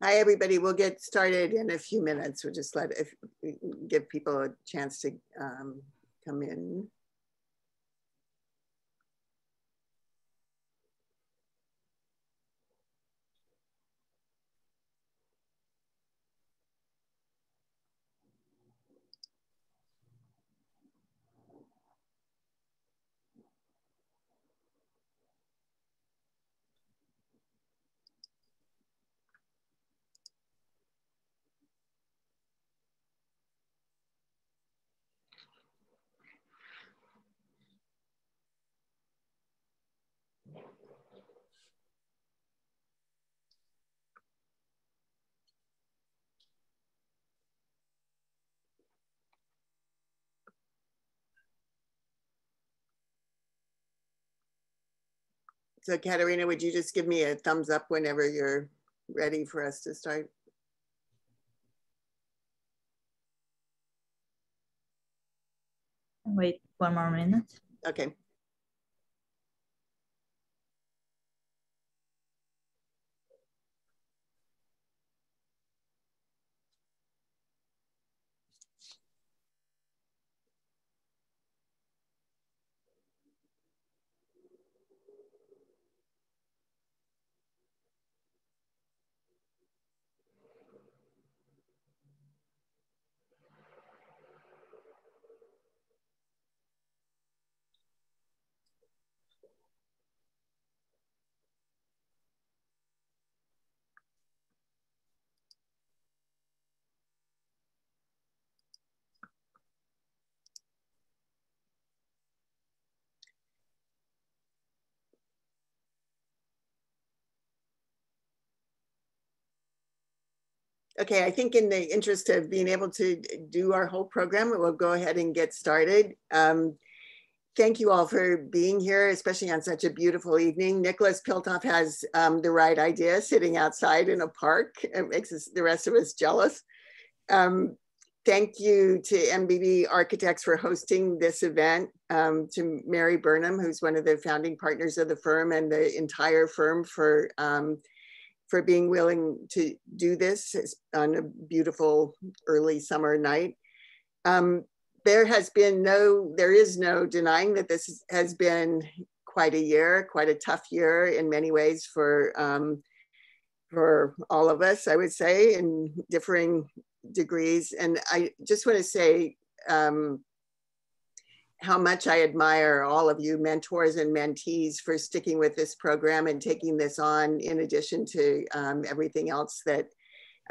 Hi, everybody. We'll get started in a few minutes. We'll just give people a chance to come in. So Katerina, would you just give me a thumbs up whenever you're ready for us to start? Wait 1 more minute. Okay. Okay, I think in the interest of being able to do our whole program, we'll go ahead and get started. Thank you all for being here, especially on such a beautiful evening. Nicholas Piltoff has the right idea, sitting outside in a park. It makes the rest of us jealous. Thank you to MBB Architects for hosting this event, to Mary Burnham, who's one of the founding partners of the firm, and the entire firm for being willing to do this on a beautiful early summer night. There is no denying that this has been quite a year, quite a tough year in many ways for all of us, I would say, in differing degrees. And I just want to say how much I admire all of you mentors and mentees for sticking with this program and taking this on, in addition to everything else that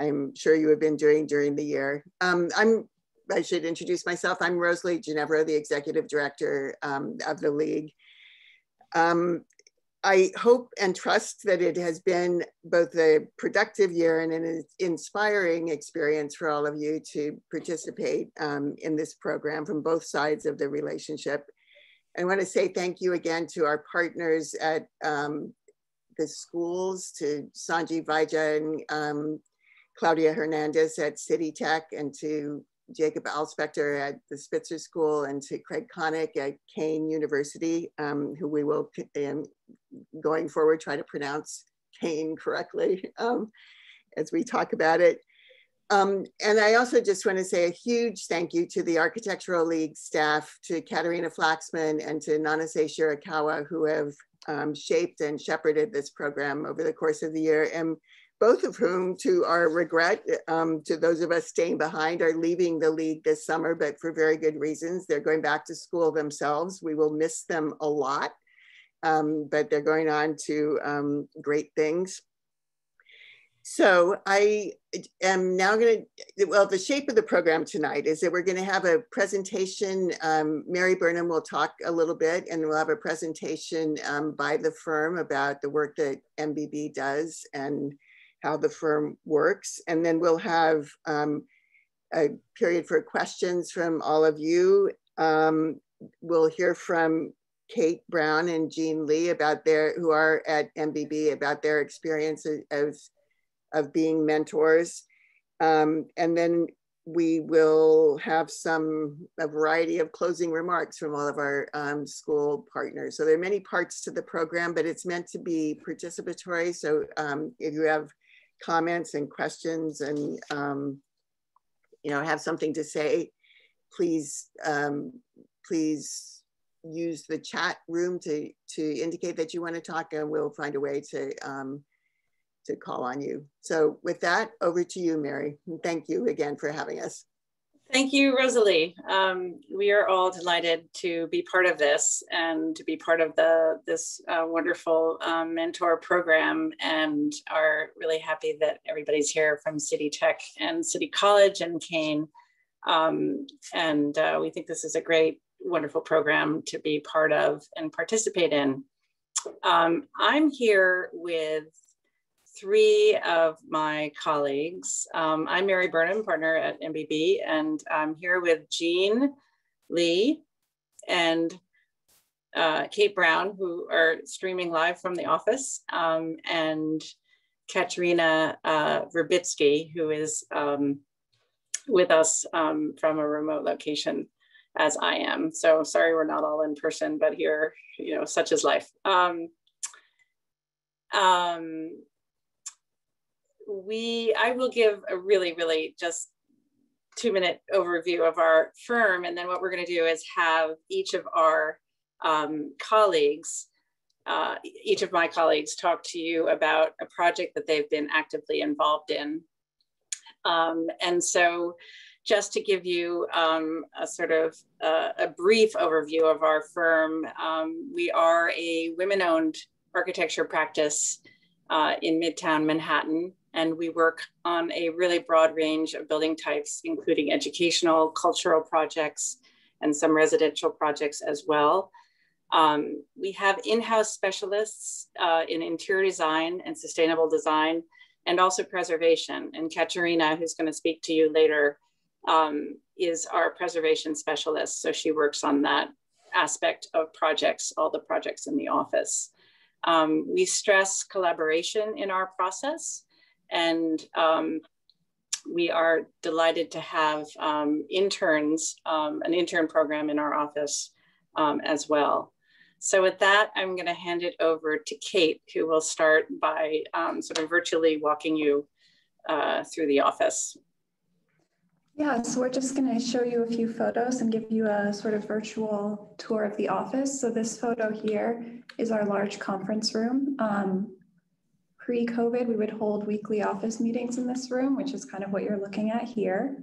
I'm sure you have been doing during the year. I should introduce myself. I'm Rosalie Ginevra, the Executive Director of the League. I hope and trust that it has been both a productive year and an inspiring experience for all of you to participate in this program from both sides of the relationship. I want to say thank you again to our partners at the schools, to Sanjeev Vaidya and Claudia Hernandez at City Tech, and to Jacob Alspector at the Spitzer School, and to Craig Connick at Kane University, who we will, going forward, try to pronounce Kane correctly as we talk about it. And I also just want to say a huge thank you to the Architectural League staff, to Katerina Flaxman and to Nanase Shirakawa, who have shaped and shepherded this program over the course of the year, and both of whom, to our regret, to those of us staying behind, are leaving the League this summer, but for very good reasons. They're going back to school themselves. We will miss them a lot, but they're going on to great things. So I am now going to, well, the shape of the program tonight is that we're going to have a presentation. Mary Burnham will talk a little bit, and we'll have a presentation by the firm about the work that MBB does and how the firm works. And then we'll have a period for questions from all of you. We'll hear from Kate Brown and Jean Lee who are at MBB, about their experience of being mentors. And then we will have a variety of closing remarks from all of our school partners. So there are many parts to the program, but it's meant to be participatory. So if you have comments and questions and have something to say, please please use the chat room to indicate that you want to talk, and we'll find a way to call on you. So with that, over to you, Mary. And thank you again for having us. Thank you, Rosalie. We are all delighted to be part of this and to be part of this wonderful mentor program, and are really happy that everybody's here from City Tech and City College and Kane. We think this is a great, wonderful program to be part of and participate in. I'm here with three of my colleagues. I'm Mary Burnham, partner at MBB, and I'm here with Jean Lee and Kate Brown, who are streaming live from the office, and Katerina Verbitsky, who is with us from a remote location, as I am. So sorry we're not all in person, but here, such is life. I will give a really just 2-minute overview of our firm, and then what we're going to do is have each of our colleagues, each of my colleagues, talk to you about a project that they've been actively involved in. And so just to give you a sort of a brief overview of our firm, we are a women-owned architecture practice in Midtown Manhattan, and we work on a really broad range of building types, including educational, cultural projects, and some residential projects as well. We have in-house specialists in interior design and sustainable design, and also preservation. And Katerina, who's going to speak to you later, is our preservation specialist. So she works on that aspect of projects, all the projects in the office. We stress collaboration in our process, and we are delighted to have interns, an intern program in our office as well. So with that, I'm going to hand it over to Kate, who will start by sort of virtually walking you through the office. Yeah, so we're just going to show you a few photos and give you a sort of virtual tour of the office. So this photo here is our large conference room. Pre-COVID, we would hold weekly office meetings in this room, which is kind of what you're looking at here.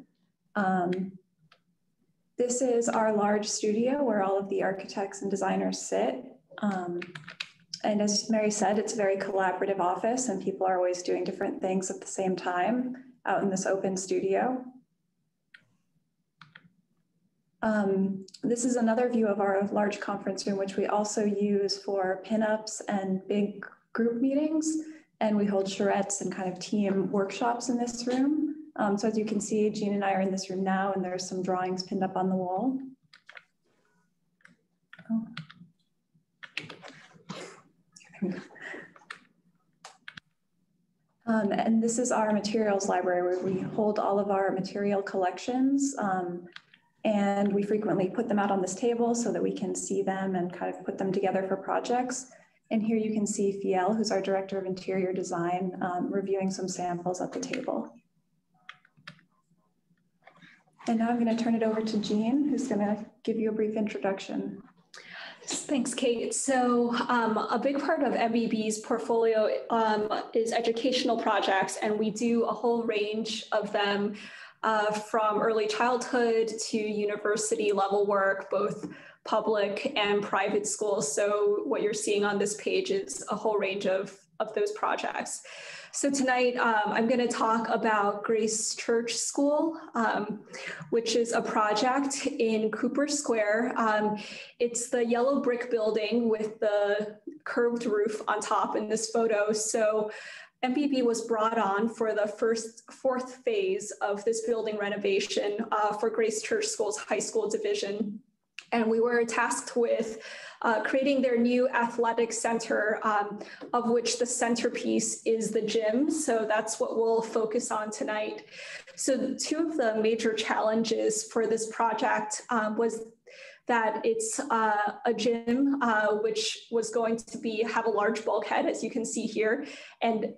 This is our large studio where all of the architects and designers sit. And as Mary said, it's a very collaborative office, and people are always doing different things at the same time out in this open studio. This is another view of our large conference room, which we also use for pinups and big group meetings. And we hold charrettes and kind of team workshops in this room. So as you can see, Jean and I are in this room now, and there's some drawings pinned up on the wall. Oh. And this is our materials library, where we hold all of our material collections. And we frequently put them out on this table so that we can see them and kind of put them together for projects. And here you can see Fiel, who's our Director of Interior Design, reviewing some samples at the table. And now I'm going to turn it over to Jean, who's going to give you a brief introduction. Thanks, Kate. So a big part of MBB's portfolio is educational projects, and we do a whole range of them from early childhood to university level work, both public and private schools. So what you're seeing on this page is a whole range of those projects. So tonight, I'm going to talk about Grace Church School, which is a project in Cooper Square. It's the yellow brick building with the curved roof on top in this photo. So MBB was brought on for the fourth phase of this building renovation for Grace Church School's high school division. And we were tasked with creating their new athletic center, of which the centerpiece is the gym. So that's what we'll focus on tonight. So two of the major challenges for this project was that it's a gym which was going to have a large bulkhead, as you can see here, and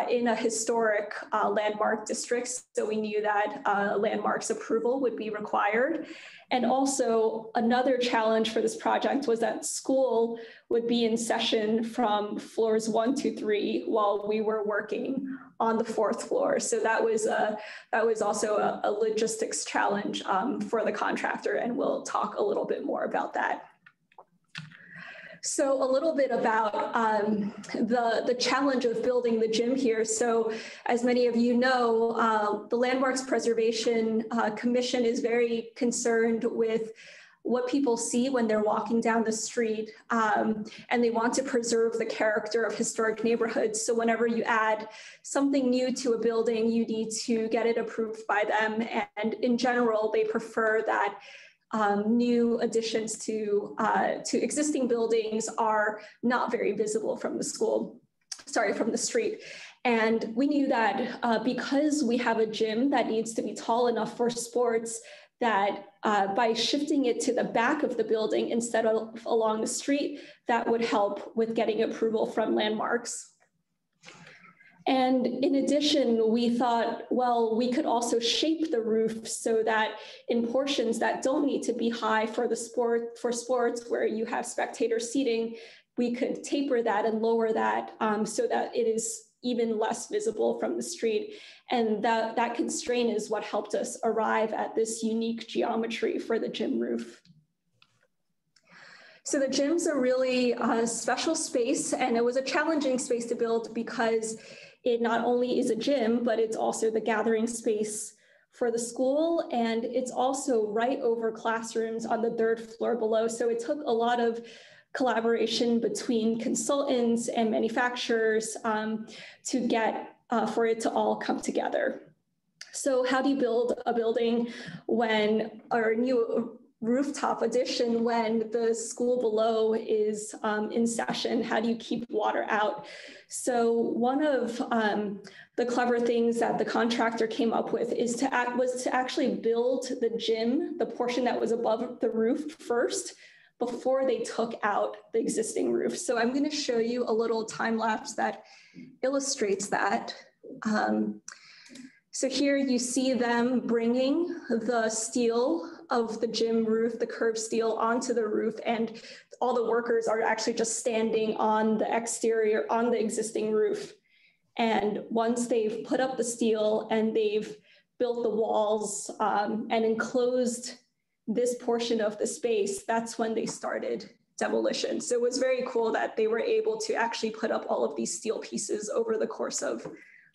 in a historic landmark district, so we knew that landmarks approval would be required. And also another challenge for this project was that school would be in session from floors 1 to 3 while we were working on the 4th floor. So that was also a logistics challenge for the contractor, and we'll talk a little bit more about that. So a little bit about the challenge of building the gym here. So as many of you know, the Landmarks Preservation Commission is very concerned with what people see when they're walking down the street, and they want to preserve the character of historic neighborhoods. So whenever you add something new to a building, you need to get it approved by them. And in general, they prefer that new additions to existing buildings are not very visible from the from the street. And we knew that because we have a gym that needs to be tall enough for sports, that by shifting it to the back of the building instead of along the street, that would help with getting approval from landmarks. And in addition, we thought, well, we could also shape the roof so that in portions that don't need to be high for sports where you have spectator seating, we could taper that and lower that so that it is even less visible from the street. And that constraint is what helped us arrive at this unique geometry for the gym roof. So the gym's a really special space, and it was a challenging space to build because it not only is a gym, but it's also the gathering space for the school. And it's also right over classrooms on the 3rd floor below. So it took a lot of collaboration between consultants and manufacturers to get for it to all come together. So how do you build a building or a new rooftop addition when the school below is in session? How do you keep water out? So one of the clever things that the contractor came up with was to actually build the gym, the portion that was above the roof first, before they took out the existing roof. So I'm going to show you a little time lapse that illustrates that. So here you see them bringing the steel of the gym roof, the curved steel, onto the roof, and all the workers are actually just standing on the exterior, on the existing roof. And once they've put up the steel and they've built the walls and enclosed this portion of the space, that's when they started demolition. So it was very cool that they were able to actually put up all of these steel pieces over the course of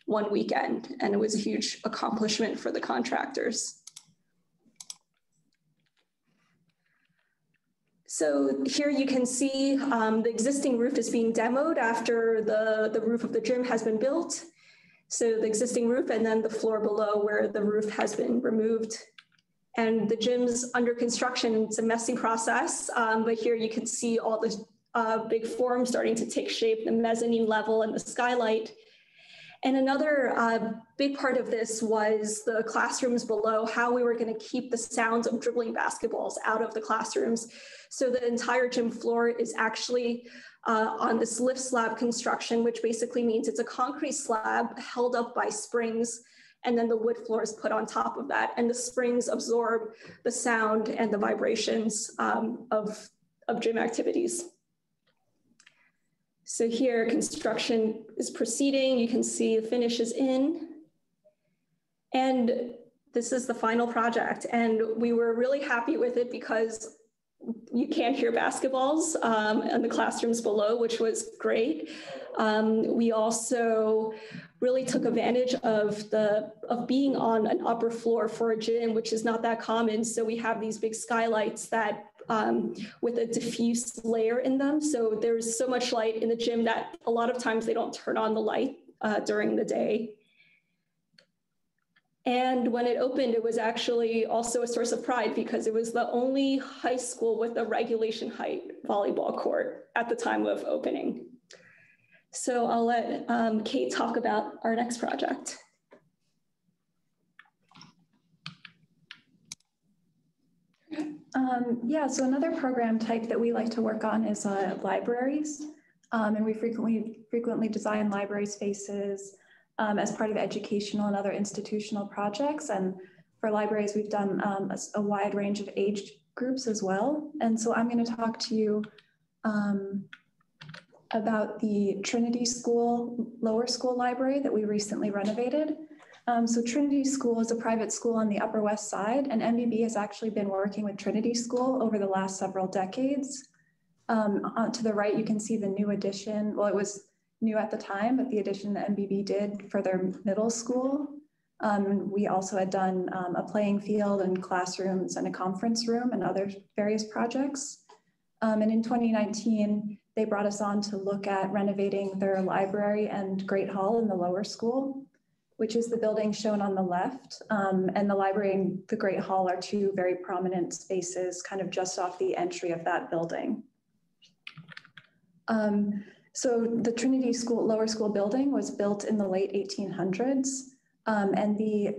one weekend. And it was a huge accomplishment for the contractors. So here you can see the existing roof is being demoed after the roof of the gym has been built. So the existing roof and then the floor below where the roof has been removed. And the gym's under construction. It's a messy process, but here you can see all the big forms starting to take shape, the mezzanine level and the skylight. And another big part of this was the classrooms below, how we were going to keep the sounds of dribbling basketballs out of the classrooms. So the entire gym floor is actually on this lift slab construction, which basically means it's a concrete slab held up by springs, and then the wood floor is put on top of that. And the springs absorb the sound and the vibrations of gym activities. So here, construction is proceeding. You can see the finish is in. And this is the final project. And we were really happy with it because you can't hear basketballs in the classrooms below, which was great. We also really took advantage of being on an upper floor for a gym, which is not that common. So we have these big skylights that with a diffuse layer in them. So there's so much light in the gym that a lot of times they don't turn on the light during the day. And when it opened, it was actually also a source of pride because it was the only high school with a regulation height volleyball court at the time of opening. So I'll let Kate talk about our next project. Yeah, so another program type that we like to work on is libraries. And we frequently design library spaces as part of educational and other institutional projects. And for libraries, we've done a wide range of age groups as well. And so I'm going to talk to you about the Trinity School lower school library that we recently renovated. So Trinity School is a private school on the Upper West Side, and MBB has actually been working with Trinity School over the last several decades. To the right, you can see the new addition. Well, it was new at the time, but the addition that MBB did for their middle school. We also had done a playing field and classrooms and a conference room and other various projects. And in 2019, they brought us on to look at renovating their library and Great Hall in the lower school, which is the building shown on the left. And the library and the Great Hall are two very prominent spaces kind of just off the entry of that building. So the Trinity School lower school building was built in the late 1800s. And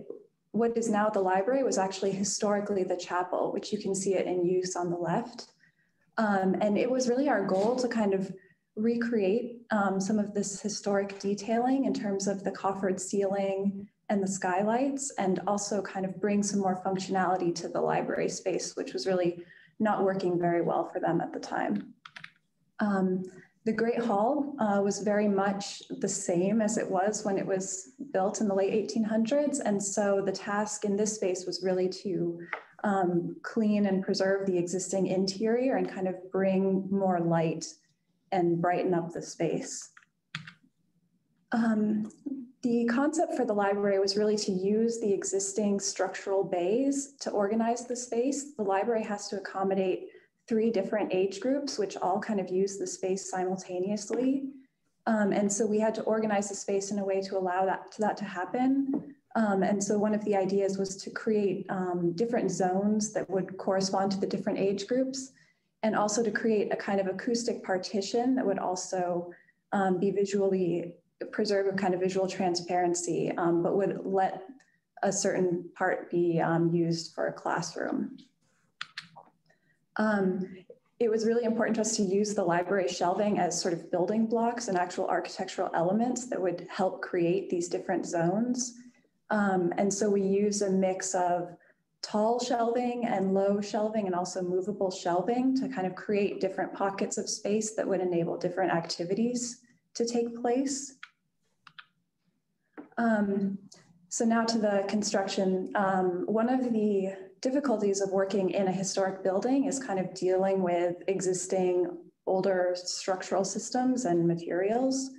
what is now the library was actually historically the chapel, which you can see it in use on the left. And it was really our goal to kind of recreate some of this historic detailing in terms of the coffered ceiling and the skylights, and also kind of bring some more functionality to the library space, which was really not working very well for them at the time. The Great Hall was very much the same as it was when it was built in the late 1800s. And so the task in this space was really to clean and preserve the existing interior and kind of bring more light and brighten up the space. The concept for the library was really to use the existing structural bays to organize the space. The library has to accommodate 3 different age groups, which all kind of use the space simultaneously. And so we had to organize the space in a way to allow that to happen. And so one of the ideas was to create different zones that would correspond to the different age groups, and also to create a kind of acoustic partition that would also be visually preserve a kind of visual transparency, but would let a certain part be used for a classroom. It was really important to us to use the library shelving as sort of building blocks and actual architectural elements that would help create these different zones. And so we use a mix of tall shelving and low shelving and also movable shelving to kind of create different pockets of space that would enable different activities to take place. So now to the construction. One of the difficulties of working in a historic building is kind of dealing with existing older structural systems and materials.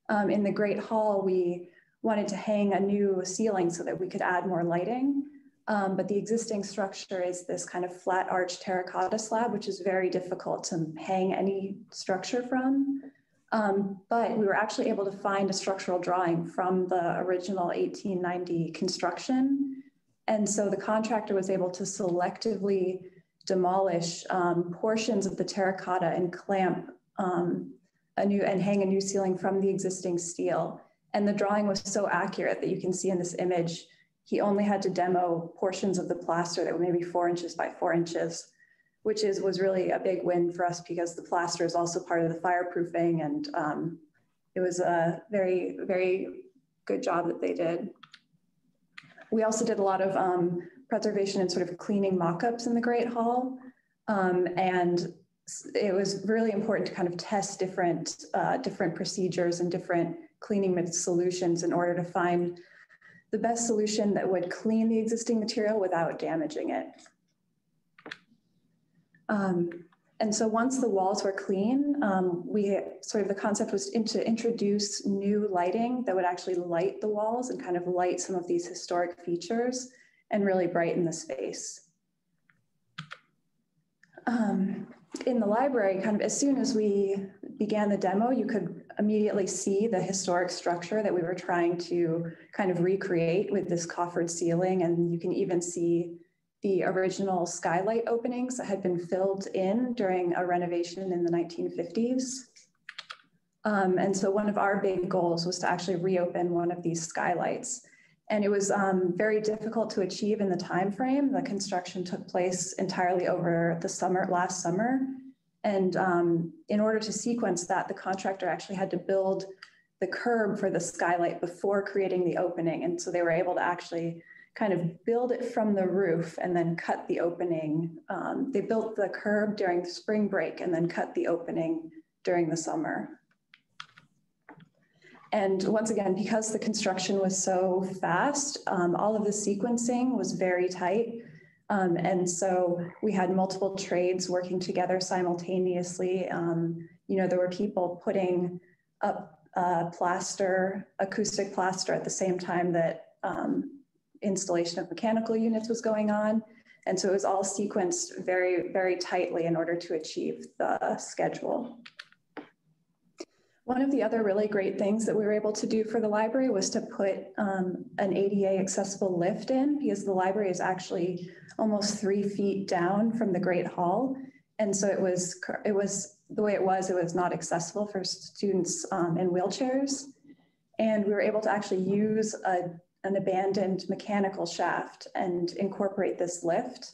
In the Great Hall, we wanted to hang a new ceiling so that we could add more lighting. But the existing structure is this kind of flat arch terracotta slab, which is very difficult to hang any structure from. But we were actually able to find a structural drawing from the original 1890 construction. And so the contractor was able to selectively demolish portions of the terracotta and clamp and hang a new ceiling from the existing steel. And the drawing was so accurate that you can see in this image, he only had to demo portions of the plaster that were maybe 4 inches by 4 inches, which was really a big win for us because the plaster is also part of the fireproofing, and it was a very, very good job that they did. We also did a lot of preservation and sort of cleaning mock-ups in the Great Hall. And it was really important to kind of test different procedures and different cleaning solutions in order to find the best solution that would clean the existing material without damaging it. And so once the walls were clean, the concept was to introduce new lighting that would actually light the walls and kind of light some of these historic features and really brighten the space. In the library, kind of as soon as we began the demo, you could immediately see the historic structure that we were trying to kind of recreate with this coffered ceiling. And you can even see the original skylight openings that had been filled in during a renovation in the 1950s. And so one of our big goals was to actually reopen one of these skylights. And it was very difficult to achieve in the time frame. The construction took place entirely over the last summer. And in order to sequence that, the contractor actually had to build the curb for the skylight before creating the opening. And so they were able to actually kind of build it from the roof and then cut the opening. They built the curb during the spring break and then cut the opening during the summer. And once again, because the construction was so fast, all of the sequencing was very tight. And so we had multiple trades working together simultaneously. There were people putting up acoustic plaster at the same time that installation of mechanical units was going on. And so it was all sequenced very, very tightly in order to achieve the schedule. One of the other really great things that we were able to do for the library was to put an ADA accessible lift in, because the library is actually almost 3 feet down from the Great Hall. And so it was the way it was not accessible for students in wheelchairs. And we were able to actually use an abandoned mechanical shaft and incorporate this lift.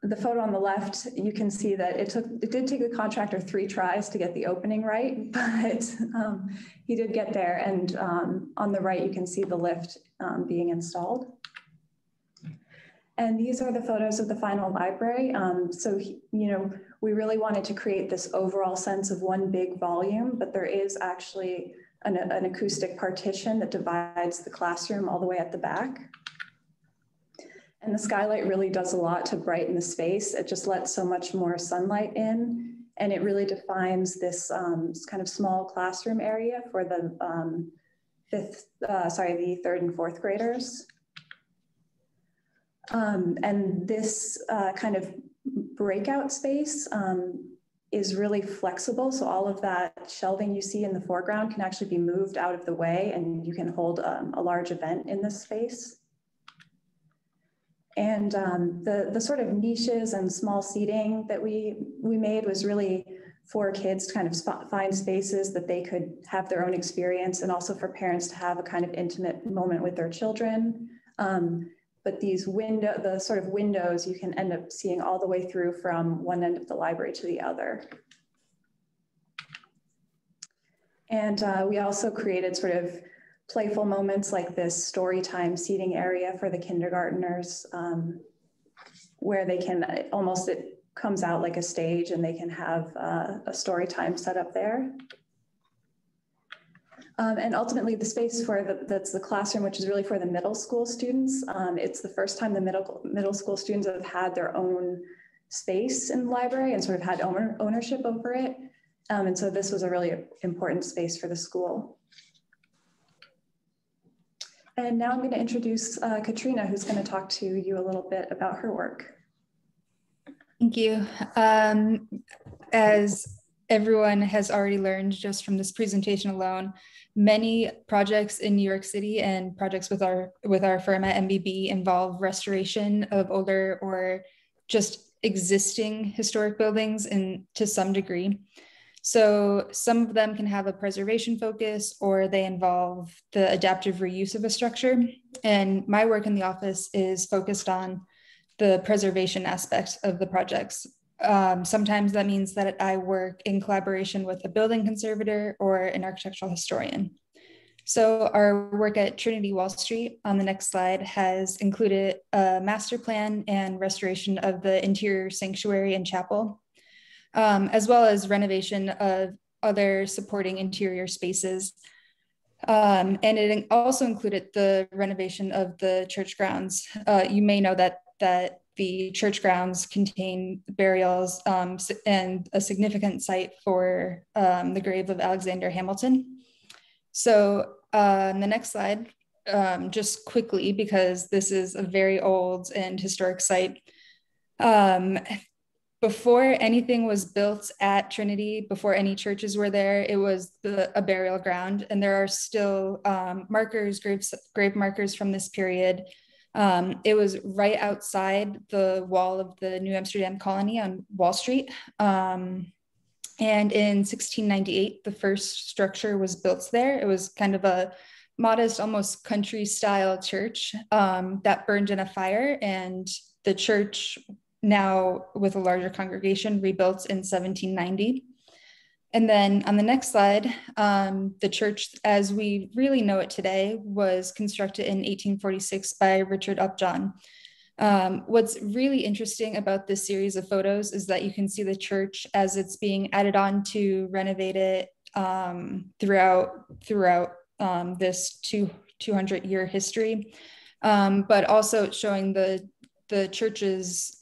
The photo on the left, you can see that it did take the contractor 3 tries to get the opening right, but he did get there. And on the right, you can see the lift being installed. And these are the photos of the final library. We really wanted to create this overall sense of one big volume, but there is actually an acoustic partition that divides the classroom all the way at the back. And the skylight really does a lot to brighten the space. It just lets so much more sunlight in, and it really defines this kind of small classroom area for the the 3rd and 4th graders. And this kind of breakout space is really flexible. So all of that shelving you see in the foreground can actually be moved out of the way, and you can hold a large event in this space. And the sort of niches and small seating that we made was really for kids to kind of find spaces that they could have their own experience, and also for parents to have a kind of intimate moment with their children. But the sort of windows, you can end up seeing all the way through from one end of the library to the other. And we also created sort of playful moments like this story time seating area for the kindergartners, where they can it comes out like a stage, and they can have a story time set up there. And ultimately the space that's the classroom, which is really for the middle school students. It's the first time the middle school students have had their own space in the library and sort of had ownership over it. And so this was a really important space for the school. And now I'm going to introduce Katrina, who's going to talk to you a little bit about her work. Thank you. As everyone has already learned just from this presentation alone, many projects in New York City and projects with our firm at MBB involve restoration of older or just existing historic buildings to some degree. So some of them can have a preservation focus, or they involve the adaptive reuse of a structure. And my work in the office is focused on the preservation aspect of the projects. Sometimes that means that I work in collaboration with a building conservator or an architectural historian. So our work at Trinity Wall Street on the next slide has included a master plan and restoration of the interior sanctuary and chapel, as well as renovation of other supporting interior spaces. And it also included the renovation of the church grounds. You may know that the church grounds contain burials and a significant site for the grave of Alexander Hamilton. So on the next slide, just quickly, because this is a very old and historic site. Before anything was built at Trinity, before any churches were there, it was a burial ground, and there are still grave markers from this period. It was right outside the wall of the New Amsterdam colony on Wall Street. And in 1698, the first structure was built there. It was kind of a modest, almost country style church that burned in a fire, and the church now with a larger congregation, rebuilt in 1790. And then on the next slide, the church as we really know it today was constructed in 1846 by Richard Upjohn. What's really interesting about this series of photos is that you can see the church as it's being added on to renovate it throughout this 200-year history, but also showing the church's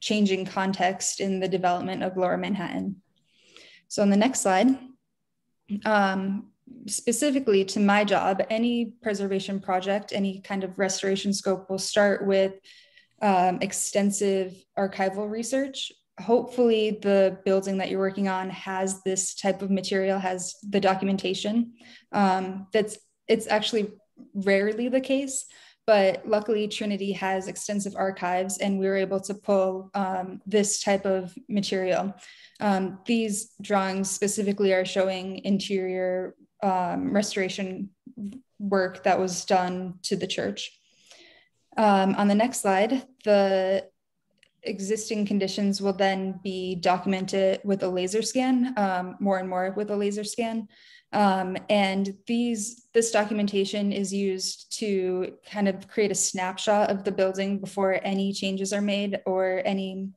changing context in the development of Lower Manhattan. So on the next slide, specifically to my job, any preservation project, any kind of restoration scope will start with extensive archival research. Hopefully the building that you're working on has this type of material, has the documentation. It's actually rarely the case, but luckily Trinity has extensive archives and we were able to pull this type of material. These drawings specifically are showing interior restoration work that was done to the church. On the next slide, the existing conditions will then be documented with a laser scan, more and more with a laser scan. And this documentation is used to kind of create a snapshot of the building before any changes are made or any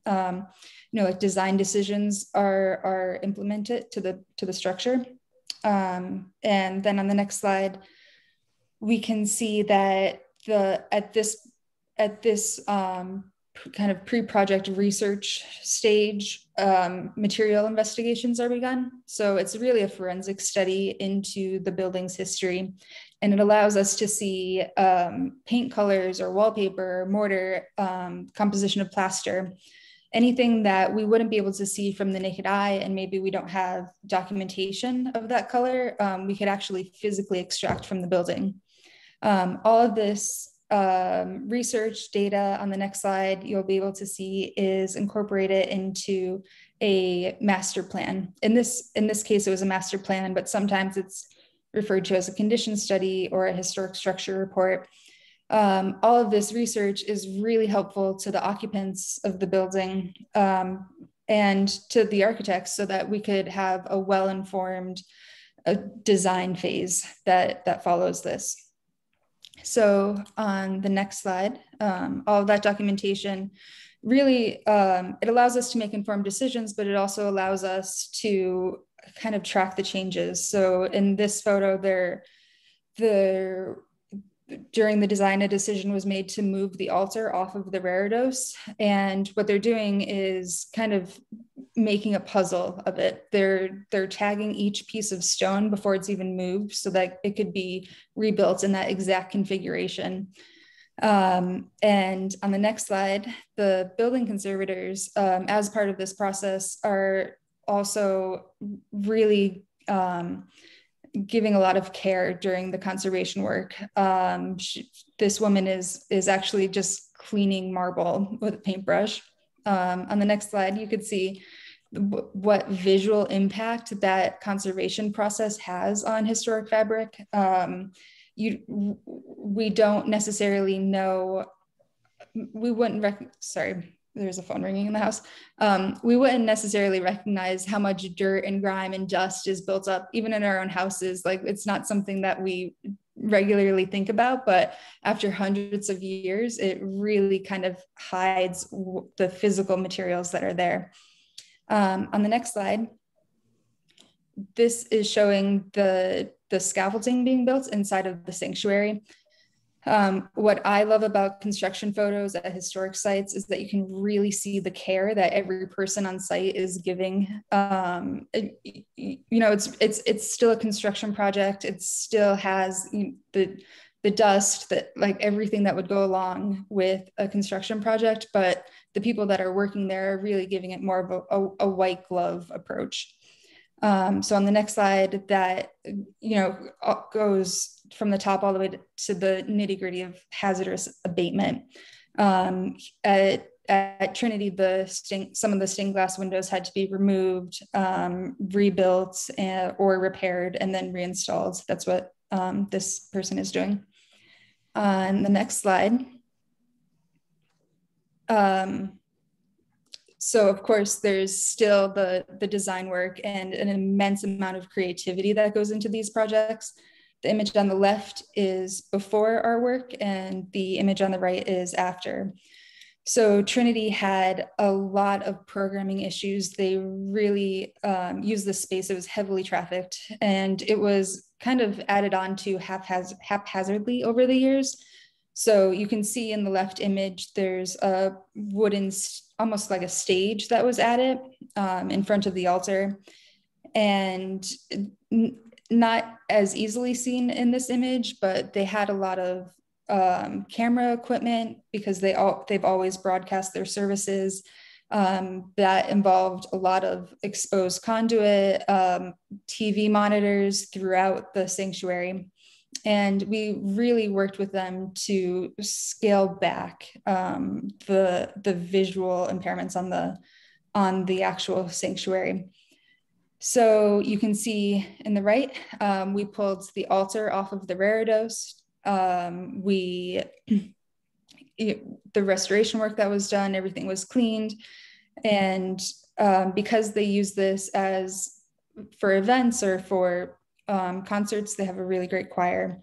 like design decisions are implemented to the structure. And then on the next slide, we can see that at this kind of pre-project research stage, material investigations are begun. So it's really a forensic study into the building's history. And it allows us to see paint colors or wallpaper, mortar, composition of plaster, anything that we wouldn't be able to see from the naked eye, and maybe we don't have documentation of that color, we could actually physically extract from the building. All of this research data on the next slide, you'll be able to see is incorporated into a master plan. In this case, it was a master plan, but sometimes it's referred to as a condition study or a historic structure report. All of this research is really helpful to the occupants of the building and to the architects so that we could have a well-informed design phase that follows this. So on the next slide, all of that documentation really, it allows us to make informed decisions, but it also allows us to kind of track the changes. So in this photo, during the design, a decision was made to move the altar off of the reredos. And what they're doing is kind of making a puzzle of it. They're tagging each piece of stone before it's even moved so that it could be rebuilt in that exact configuration. And on the next slide, the building conservators, as part of this process, are also really giving a lot of care during the conservation work. This woman is actually just cleaning marble with a paintbrush. On the next slide, you could see what visual impact that conservation process has on historic fabric. We don't necessarily know, sorry, there's a phone ringing in the house. We wouldn't necessarily recognize how much dirt and grime and dust is built up, even in our own houses. Like, it's not something that we regularly think about, but after hundreds of years, it really kind of hides the physical materials that are there. On the next slide, this is showing the scaffolding being built inside of the sanctuary. What I love about construction photos at historic sites is that you can really see the care that every person on site is giving. It's still a construction project. It still has the dust, that like everything that would go along with a construction project, but the people that are working there are really giving it more of a white glove approach. So on the next slide, that goes from the top all the way to the nitty-gritty of hazardous abatement. At Trinity, some of the stained glass windows had to be removed, rebuilt, or repaired, and then reinstalled. That's what this person is doing. On the next slide, So of course, there's still the design work and an immense amount of creativity that goes into these projects. The image on the left is before our work and the image on the right is after. So Trinity had a lot of programming issues. They really used the space. It was heavily trafficked and it was kind of added on to haphazardly over the years. So you can see in the left image, there's a wooden, almost like a stage that was added in front of the altar. And not as easily seen in this image, but they had a lot of camera equipment because they've always broadcast their services. That involved a lot of exposed conduit, TV monitors throughout the sanctuary. And we really worked with them to scale back the visual impairments on the actual sanctuary. So you can see in the right, we pulled the altar off of the reredos. The restoration work that was done, everything was cleaned. And because they use this as for events or for concerts, they have a really great choir.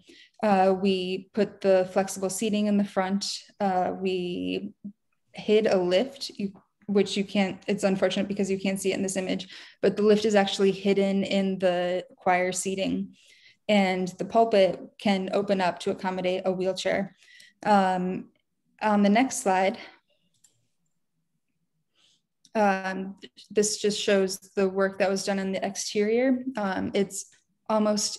We put the flexible seating in the front. We hid a lift, which you can't, it's unfortunate because you can't see it in this image, but the lift is actually hidden in the choir seating. And the pulpit can open up to accommodate a wheelchair. On the next slide, this just shows the work that was done in the exterior. It almost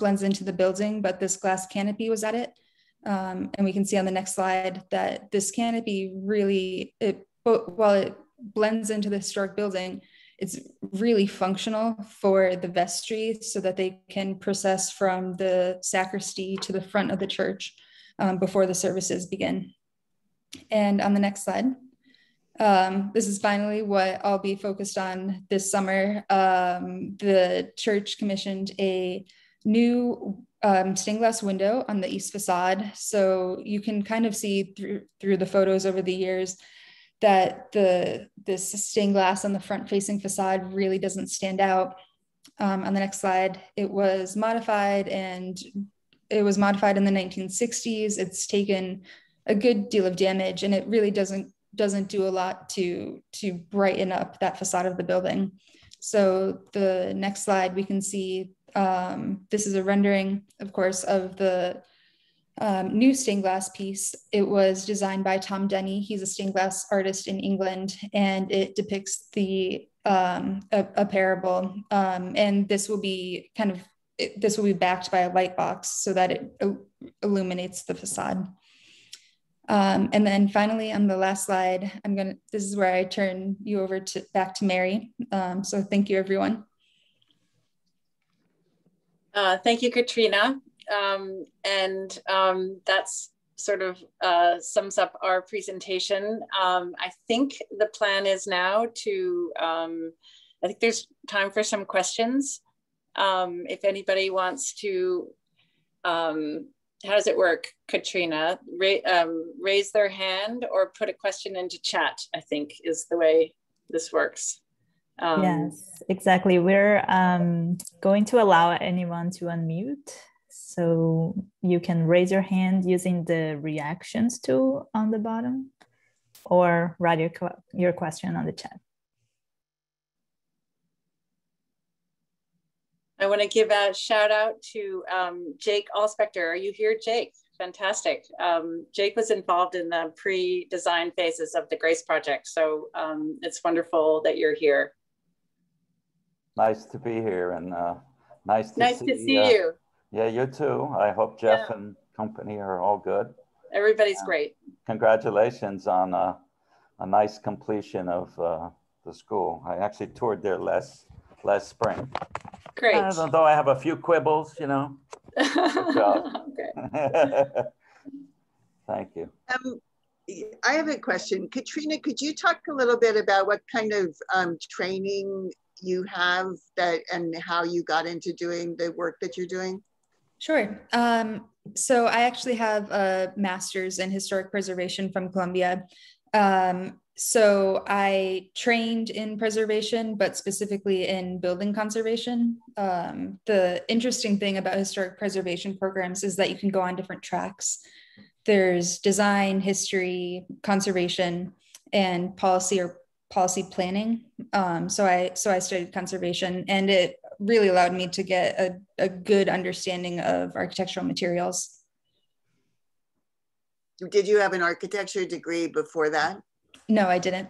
blends into the building, but this glass canopy was at it. And we can see on the next slide that this canopy really, while it blends into the historic building, it's really functional for the vestry so that they can process from the sacristy to the front of the church before the services begin. And on the next slide, this is finally what I'll be focused on this summer. The church commissioned a new stained glass window on the east facade. So you can kind of see through the photos over the years that this stained glass on the front facing facade really doesn't stand out. On the next slide, it was modified in the 1960s. It's taken a good deal of damage and it really doesn't do a lot to brighten up that facade of the building. So the next slide, we can see this is a rendering, of course, of the new stained glass piece. It was designed by Tom Denny. He's a stained glass artist in England, and it depicts a parable. And this will be backed by a light box so that it illuminates the facade. And then finally, on the last slide, this is where I turn you over back to Mary. So thank you, everyone. Thank you, Katrina. That's sort of sums up our presentation. I think the plan is now to, I think there's time for some questions. If anybody wants to, how does it work, Katrina? Raise their hand or put a question into chat, I think is the way this works. Yes, exactly. We're going to allow anyone to unmute. So you can raise your hand using the reactions tool on the bottom or write your question on the chat. I want to give a shout out to Jake Allspector. Are you here, Jake? Fantastic. Jake was involved in the pre-design phases of the Grace Project. So it's wonderful that you're here. Nice to be here and nice to see you. Yeah, you too. I hope Jeff and company are all good. Everybody's great. Congratulations on a nice completion of the school. I actually toured there last spring. Great. Although I have a few quibbles, you know. Good job. Okay. Thank you. I have a question. Katrina, could you talk a little bit about what kind of training you have and how you got into doing the work that you're doing? Sure. So I actually have a master's in historic preservation from Columbia. So I trained in preservation, but specifically in building conservation. The interesting thing about historic preservation programs is that you can go on different tracks. There's design, history, conservation, and policy or policy planning. So I studied conservation, and it really allowed me to get a good understanding of architectural materials. Did you have an architecture degree before that? No, I didn't.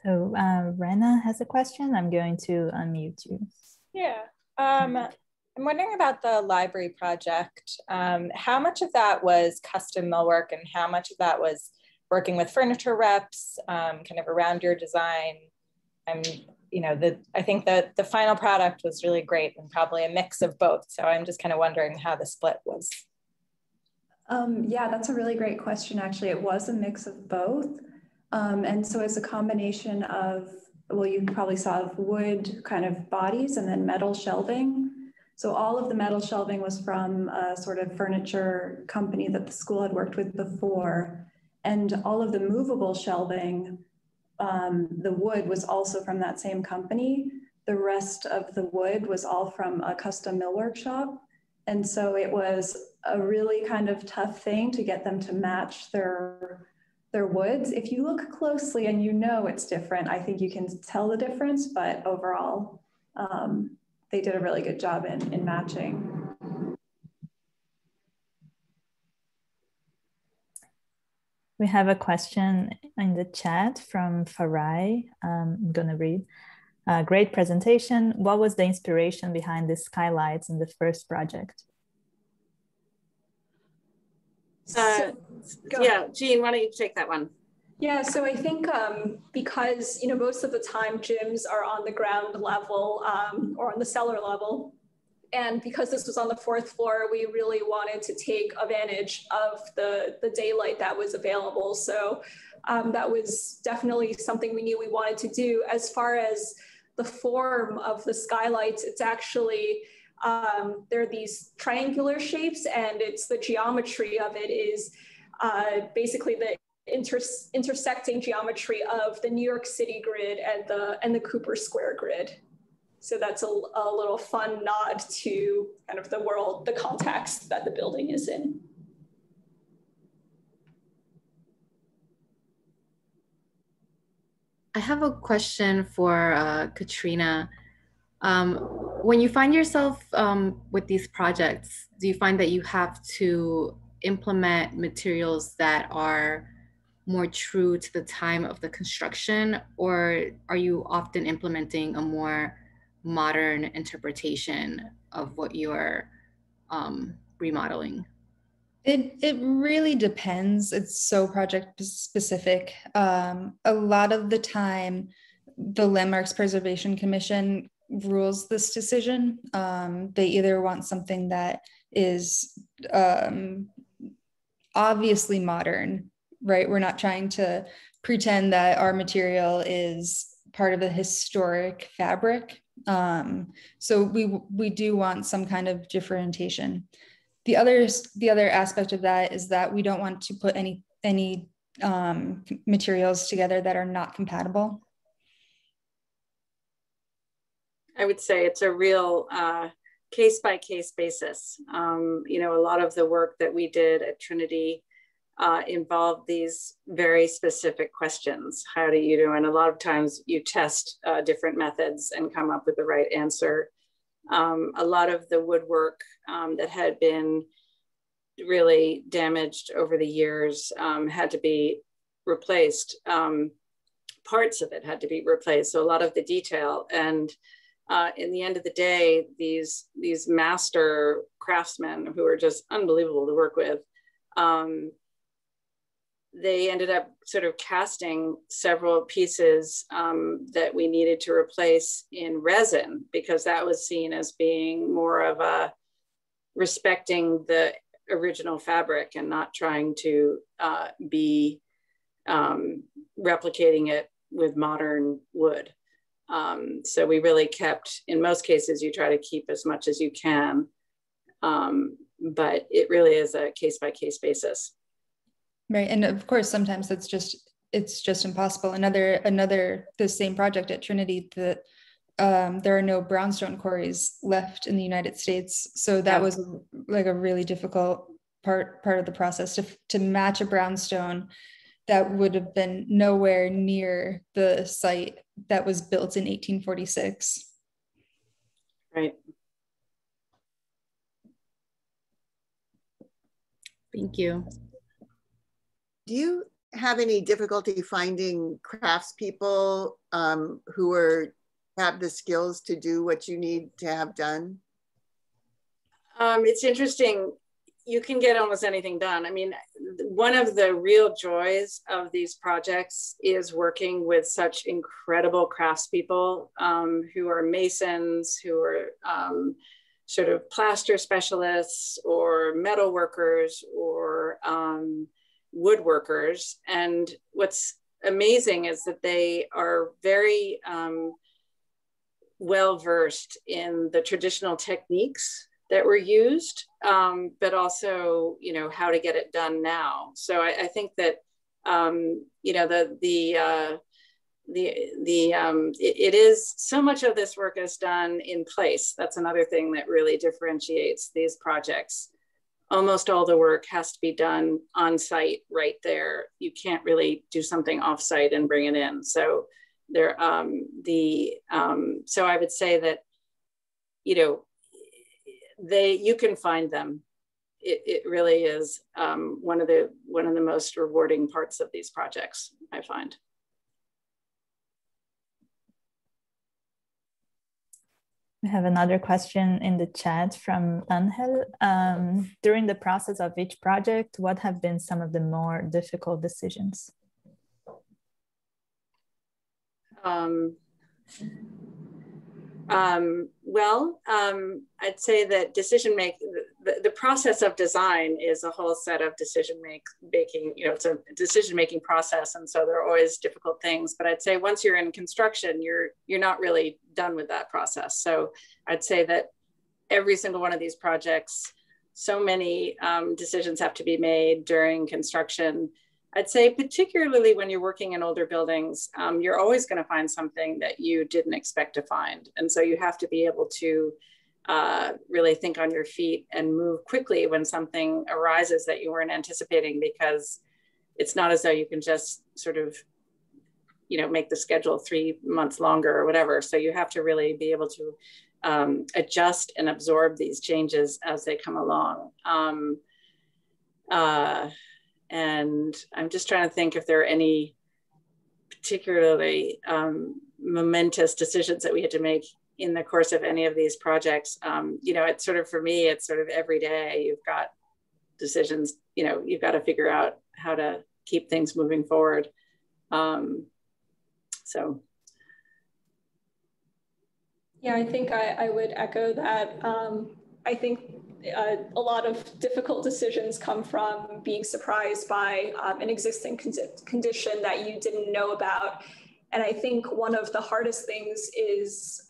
So Rena has a question. I'm going to unmute you. Yeah. I'm wondering about the library project. How much of that was custom millwork and how much of that was working with furniture reps, kind of around your design? I think that the final product was really great and probably a mix of both. So I'm just kind of wondering how the split was. Yeah, that's a really great question. Actually, it was a mix of both. And so it's a combination of, well, you probably saw wood kind of bodies and then metal shelving. So all of the metal shelving was from a sort of furniture company that the school had worked with before. And all of the movable shelving, the wood was also from that same company. The rest of the wood was all from a custom millwork shop. And so it was a really kind of tough thing to get them to match their woods. If you look closely and you know it's different, I think you can tell the difference, but overall, they did a really good job in matching. We have a question in the chat from Farai. I'm going to read. Great presentation. What was the inspiration behind the skylights in the first project? Yeah, Jean, why don't you take that one? Yeah, so I think because, most of the time gyms are on the ground level or on the cellar level. And because this was on the 4th floor, we really wanted to take advantage of the daylight that was available. So that was definitely something we knew we wanted to do. As far as the form of the skylights, it's actually, there are these triangular shapes, and it's the geometry of it is basically the intersecting geometry of the New York City grid and the Cooper Square grid. So that's a little fun nod to kind of the context that the building is in. I have a question for Katrina. When you find yourself with these projects, do you find that you have to implement materials that are more true to the time of the construction, or are you often implementing a more modern interpretation of what you're remodeling? It really depends. It's so project specific. A lot of the time, the Landmarks Preservation Commission rules this decision. They either want something that is obviously modern, right? We're not trying to pretend that our material is part of a historic fabric. So we do want some kind of differentiation. The other aspect of that is that we don't want to put any materials together that are not compatible. I would say it's a real case-by-case basis. A lot of the work that we did at Trinity involved these very specific questions. How do you do? And a lot of times you test different methods and come up with the right answer. A lot of the woodwork that had been really damaged over the years had to be replaced. Parts of it had to be replaced. So a lot of the detail. And in the end of the day, these master craftsmen who are just unbelievable to work with, they ended up sort of casting several pieces that we needed to replace in resin, because that was seen as being more of a respecting the original fabric and not trying to be replicating it with modern wood. So we really kept, in most cases, you try to keep as much as you can but it really is a case-by-case basis. Right, and of course, sometimes it's just impossible. The same project at Trinity, that there are no brownstone quarries left in the United States, so that was like a really difficult part of the process to match a brownstone that would have been nowhere near the site that was built in 1846. Right. Thank you. Do you have any difficulty finding craftspeople who have the skills to do what you need to have done? It's interesting. You can get almost anything done. I mean, one of the real joys of these projects is working with such incredible craftspeople who are masons, who are sort of plaster specialists or metal workers or woodworkers. And what's amazing is that they are very well versed in the traditional techniques that were used, but also, you know, how to get it done now. So I think that, you know, it is, so much of this work is done in place. That's another thing that really differentiates these projects. Almost all the work has to be done on site right there. You can't really do something off site and bring it in. So there, so I would say that, you know, you can find them. It really is one of the most rewarding parts of these projects, I find. We have another question in the chat from Angel. During the process of each project, what have been some of the more difficult decisions? I'd say that the process of design is a whole set of decision making, you know, it's a decision-making process. And so there are always difficult things, but I'd say once you're in construction, you're not really done with that process. So I'd say that every single one of these projects, so many decisions have to be made during construction. I'd say particularly when you're working in older buildings, you're always going to find something that you didn't expect to find. And so you have to be able to really think on your feet and move quickly when something arises that you weren't anticipating, because it's not as though you can just sort of, you know, make the schedule 3 months longer or whatever. So you have to really be able to adjust and absorb these changes as they come along. And I'm just trying to think if there are any particularly momentous decisions that we had to make in the course of any of these projects. You know, it's sort of, for me, it's sort of every day you've got decisions, you know, you've got to figure out how to keep things moving forward. So. Yeah, I think I would echo that. I think a lot of difficult decisions come from being surprised by an existing condition that you didn't know about. And I think one of the hardest things is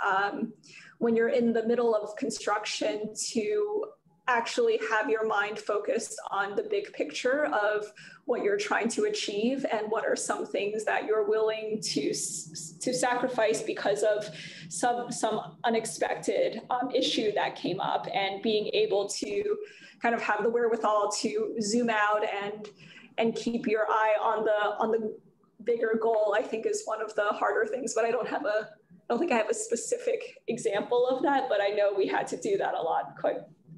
when you're in the middle of construction to actually have your mind focused on the big picture of what you're trying to achieve and what are some things that you're willing to sacrifice because of some unexpected issue that came up, and being able to kind of have the wherewithal to zoom out and keep your eye on the bigger goal, I think is one of the harder things. But I don't think I have a specific example of that, but I know we had to do that a lot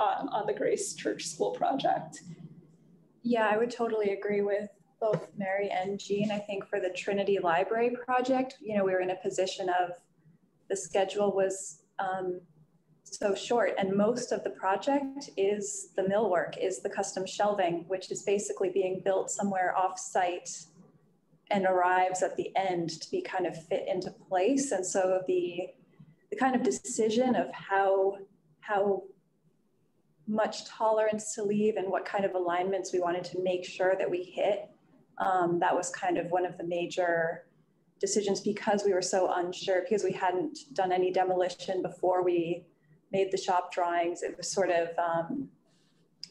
on the Grace Church School project. Yeah, I would totally agree with both Mary and Jean. I think for the Trinity Library project, you know, we were in a position of the schedule was so short, and most of the project is the millwork, is the custom shelving, which is basically being built somewhere off-site and arrives at the end to be kind of fit into place. And so the kind of decision of how much tolerance to leave and what kind of alignments we wanted to make sure that we hit, that was kind of one of the major decisions, because we were so unsure, because we hadn't done any demolition before we made the shop drawings. It was sort of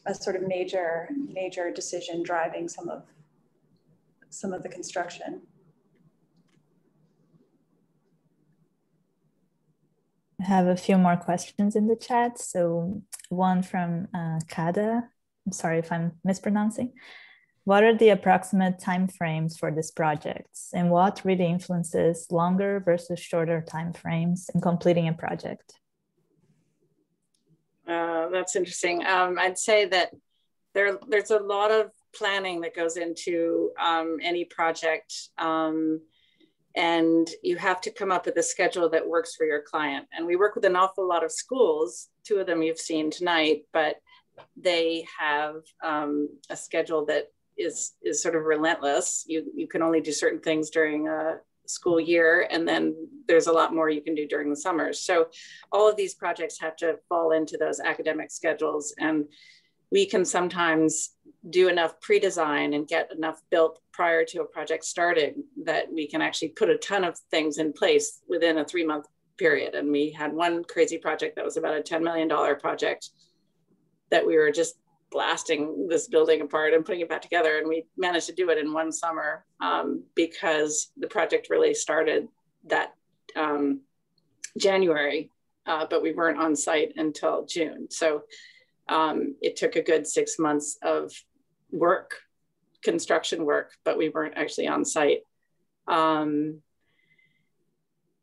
a sort of major decision driving some of the construction. I have a few more questions in the chat. So one from Kada. I'm sorry if I'm mispronouncing. What are the approximate timeframes for this project? And what really influences longer versus shorter timeframes in completing a project? That's interesting. I'd say that there's a lot of planning that goes into any project. And you have to come up with a schedule that works for your client. And we work with an awful lot of schools, 2 of them you've seen tonight, but they have a schedule that is sort of relentless. You can only do certain things during a school year, and then there's a lot more you can do during the summers. So all of these projects have to fall into those academic schedules, and we can sometimes do enough pre-design and get enough built prior to a project starting that we can actually put a ton of things in place within a 3-month period. And we had one crazy project that was about a $10 million project that we were just blasting this building apart and putting it back together. And we managed to do it in one summer because the project really started that January, but we weren't on site until June. So it took a good 6 months of work, construction work, but we weren't actually on site.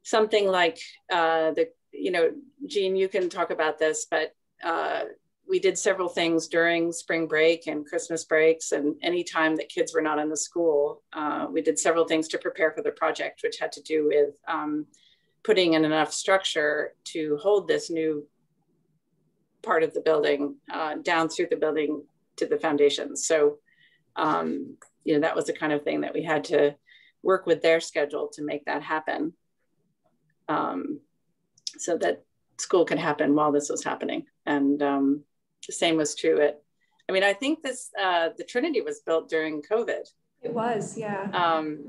Something like Jean, you can talk about this, but we did several things during spring break and Christmas breaks and any time that kids were not in the school. We did several things to prepare for the project, which had to do with putting in enough structure to hold this new part of the building down through the building to the foundations. So, that was the kind of thing that we had to work with their schedule to make that happen, so that school could happen while this was happening. And the same was true I think the Trinity was built during COVID. It was, yeah.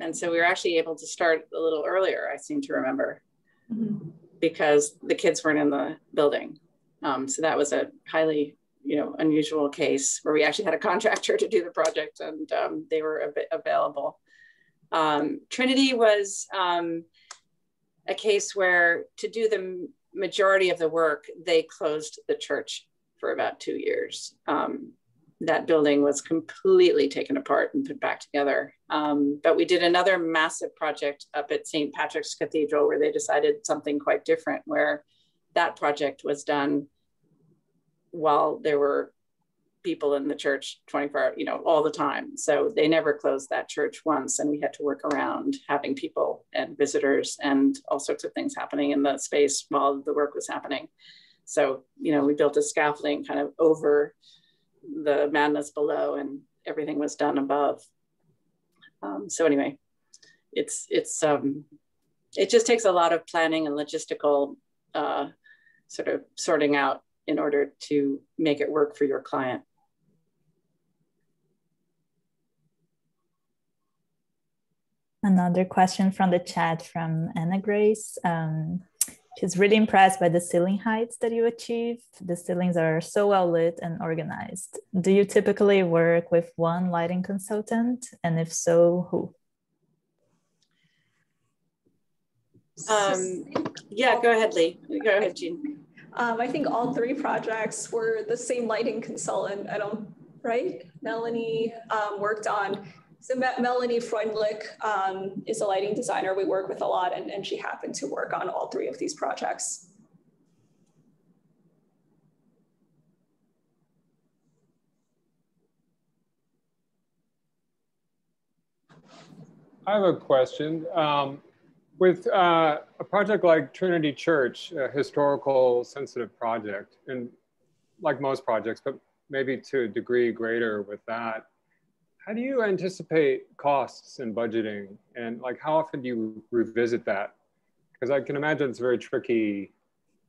And so we were actually able to start a little earlier, I seem to remember, because the kids weren't in the building. So that was a highly, unusual case where we actually had a contractor to do the project, and they were available. Trinity was a case where, to do the majority of the work, they closed the church for about 2 years. That building was completely taken apart and put back together. But we did another massive project up at St. Patrick's Cathedral where they decided something quite different, where that project was done while there were people in the church 24 hours, all the time. So they never closed that church once, and we had to work around having people and visitors and all sorts of things happening in the space while the work was happening. So, we built a scaffolding kind of over the madness below, and everything was done above. So anyway, it just takes a lot of planning and logistical sort of sorting out in order to make it work for your client. Another question from the chat from Anna Grace. She's really impressed by the ceiling heights that you achieve. The ceilings are so well lit and organized. Do you typically work with one lighting consultant? And if so, who? Yeah, go ahead, Lee. Go ahead, Jean. I think all 3 projects were the same lighting consultant. Right? Melanie worked on. So Melanie Freundlich is a lighting designer we work with a lot, and she happened to work on all 3 of these projects. I have a question. With a project like Trinity Church, a historical sensitive project, and like most projects, but maybe to a degree greater with that, how do you anticipate costs and budgeting? And how often do you revisit that? Because I can imagine it's a very tricky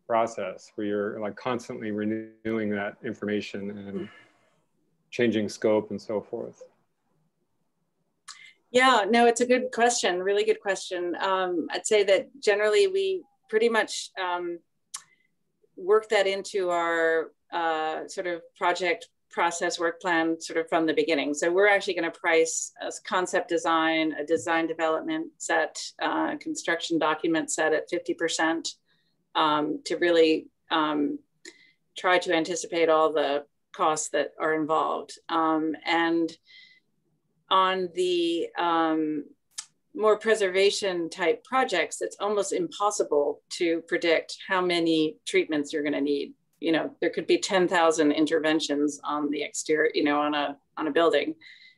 process where you're constantly renewing that information and changing scope and so forth. Yeah, no, it's a good question, really good question. I'd say that generally we pretty much work that into our sort of project process work plan sort of from the beginning. So we're actually going to price a concept design, a design development set, construction document set at 50% to really try to anticipate all the costs that are involved. And on the more preservation type projects, it's almost impossible to predict how many treatments you're going to need. You know, there could be 10,000 interventions on the exterior, you know, on a building.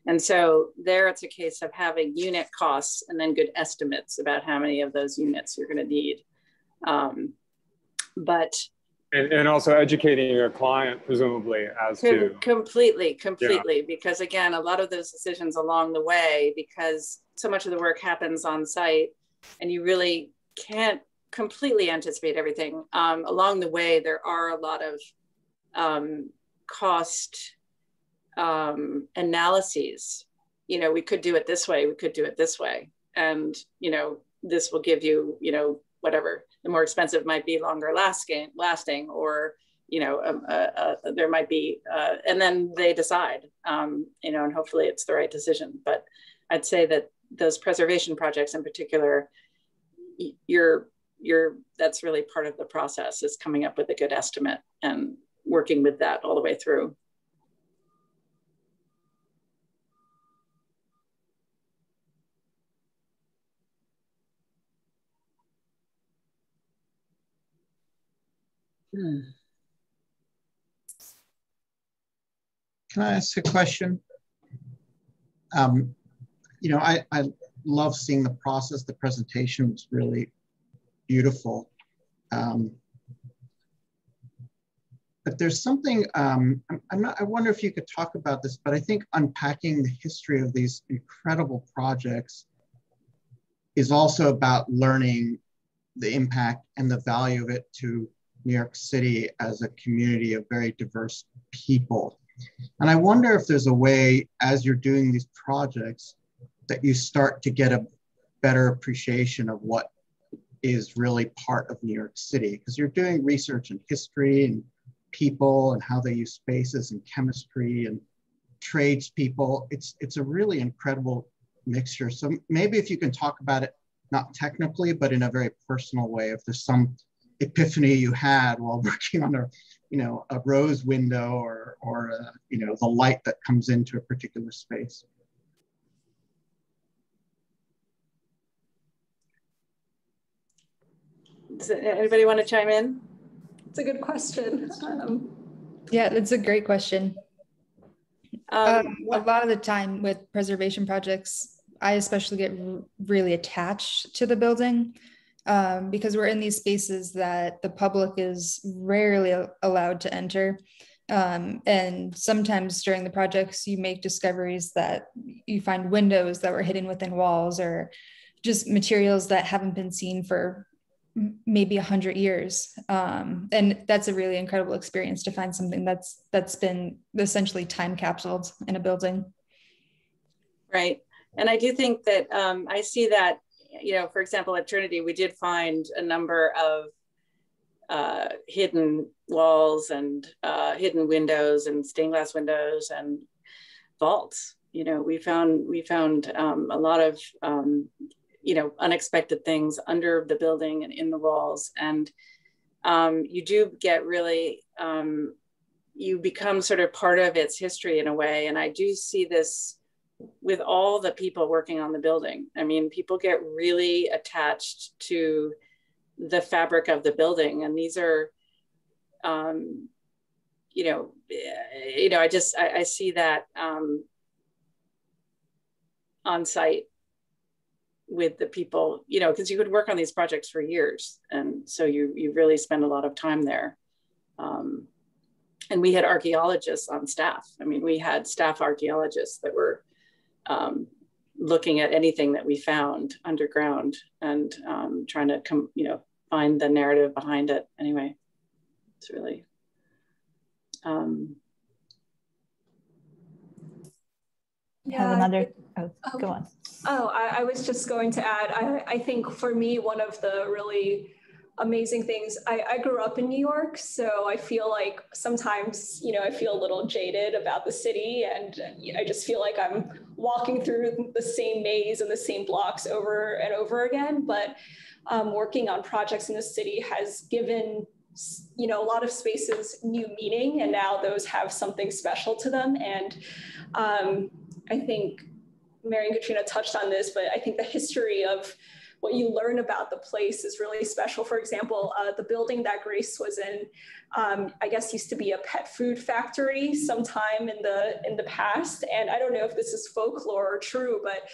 And so there it's a case of having unit costs and then good estimates about how many of those units you're going to need. And also educating your client, presumably, as to completely, yeah. Because again, a lot of those decisions along the way, because so much of the work happens on site and you really can't completely anticipate everything. Along the way, there are a lot of cost analyses. You know, we could do it this way, we could do it this way. And, you know, this will give you, you know, whatever. The more expensive might be longer lasting, or, you know, there might be, and then they decide, you know, and hopefully it's the right decision. But I'd say that those preservation projects in particular, that's really part of the process, is coming up with a good estimate and working with that all the way through. Can I ask a question? You know, I love seeing the process. The presentation was really beautiful. But there's something, I wonder if you could talk about this, but I think unpacking the history of these incredible projects is also about learning the impact and the value of it to New York City as a community of very diverse people. And I wonder if there's a way, as you're doing these projects, that you start to get a better appreciation of what is really part of New York City, because you're doing research in history and people and how they use spaces and chemistry and tradespeople. It's a really incredible mixture. So maybe if you can talk about it, not technically, but in a very personal way, if there's some epiphany you had while working on a rose window or the light that comes into a particular space. Does anybody want to chime in? It's a good question. Yeah, that's a great question. A lot of the time with preservation projects, I especially get really attached to the building because we're in these spaces that the public is rarely allowed to enter. And sometimes during the projects, you make discoveries that you find windows that were hidden within walls, or just materials that haven't been seen for maybe 100 years. And that's a really incredible experience to find something that's been essentially time capsuled in a building. Right. And I do think that I see that, you know, for example, at Trinity, we did find a number of hidden walls and hidden windows and stained glass windows and vaults. You know, we found a lot of you know, unexpected things under the building and in the walls. And you do get really, you become sort of part of its history in a way. And I do see this with all the people working on the building. I mean, people get really attached to the fabric of the building. And these are, you know, I see that on site with the people, you know, because you could work on these projects for years. And so you really spend a lot of time there. And we had archaeologists on staff. I mean, we had staff archaeologists that were looking at anything that we found underground and trying to find the narrative behind it. Anyway, it's really, have another, go on. I was just going to add, I think for me, one of the really amazing things. I grew up in New York, so I feel like sometimes, I feel a little jaded about the city, and I just feel like I'm walking through the same maze and the same blocks over and over again. But working on projects in the city has given, a lot of spaces new meaning, and now those have something special to them. And I think Mary and Katrina touched on this, but I think the history of what you learn about the place is really special. For example, the building that Grace was in, I guess used to be a pet food factory sometime in the past. And I don't know if this is folklore or true, but